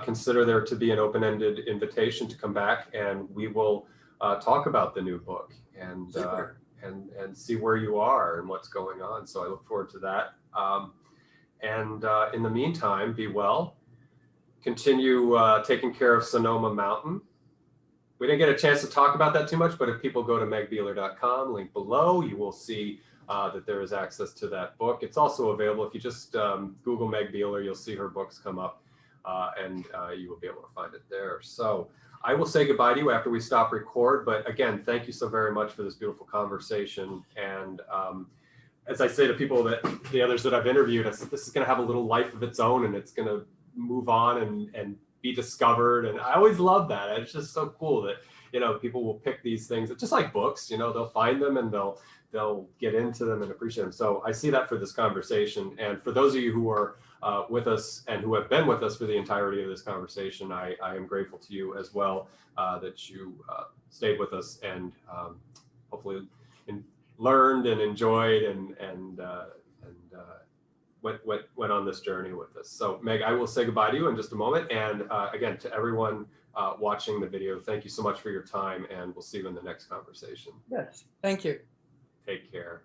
consider there to be an open-ended invitation to come back, and we will talk about the new book and see where you are and what's going on. So I look forward to that. And in the meantime, be well. Continue taking care of Sonoma Mountain. We didn't get a chance to talk about that too much, but if people go to megbeeler.com, link below, you will see that there is access to that book. It's also available. If you just Google Meg Beeler, you'll see her books come up, and you will be able to find it there. So I will say goodbye to you after we stop record. But again, thank you so very much for this beautiful conversation. And as I say to people, that the others that I've interviewed, I said, this is going to have a little life of its own, and it's going to move on and be discovered. And I always love that. It's just so cool that, people will pick these things, just like books, they'll find them and they'll get into them and appreciate them. So I see that for this conversation. And for those of you who are with us and who have been with us for the entirety of this conversation, I am grateful to you as well, that you stayed with us and hopefully learned and enjoyed and went on this journey with us. So Meg, I will say goodbye to you in just a moment. And again, to everyone watching the video, thank you so much for your time, and we'll see you in the next conversation. Yes, thank you. Take care.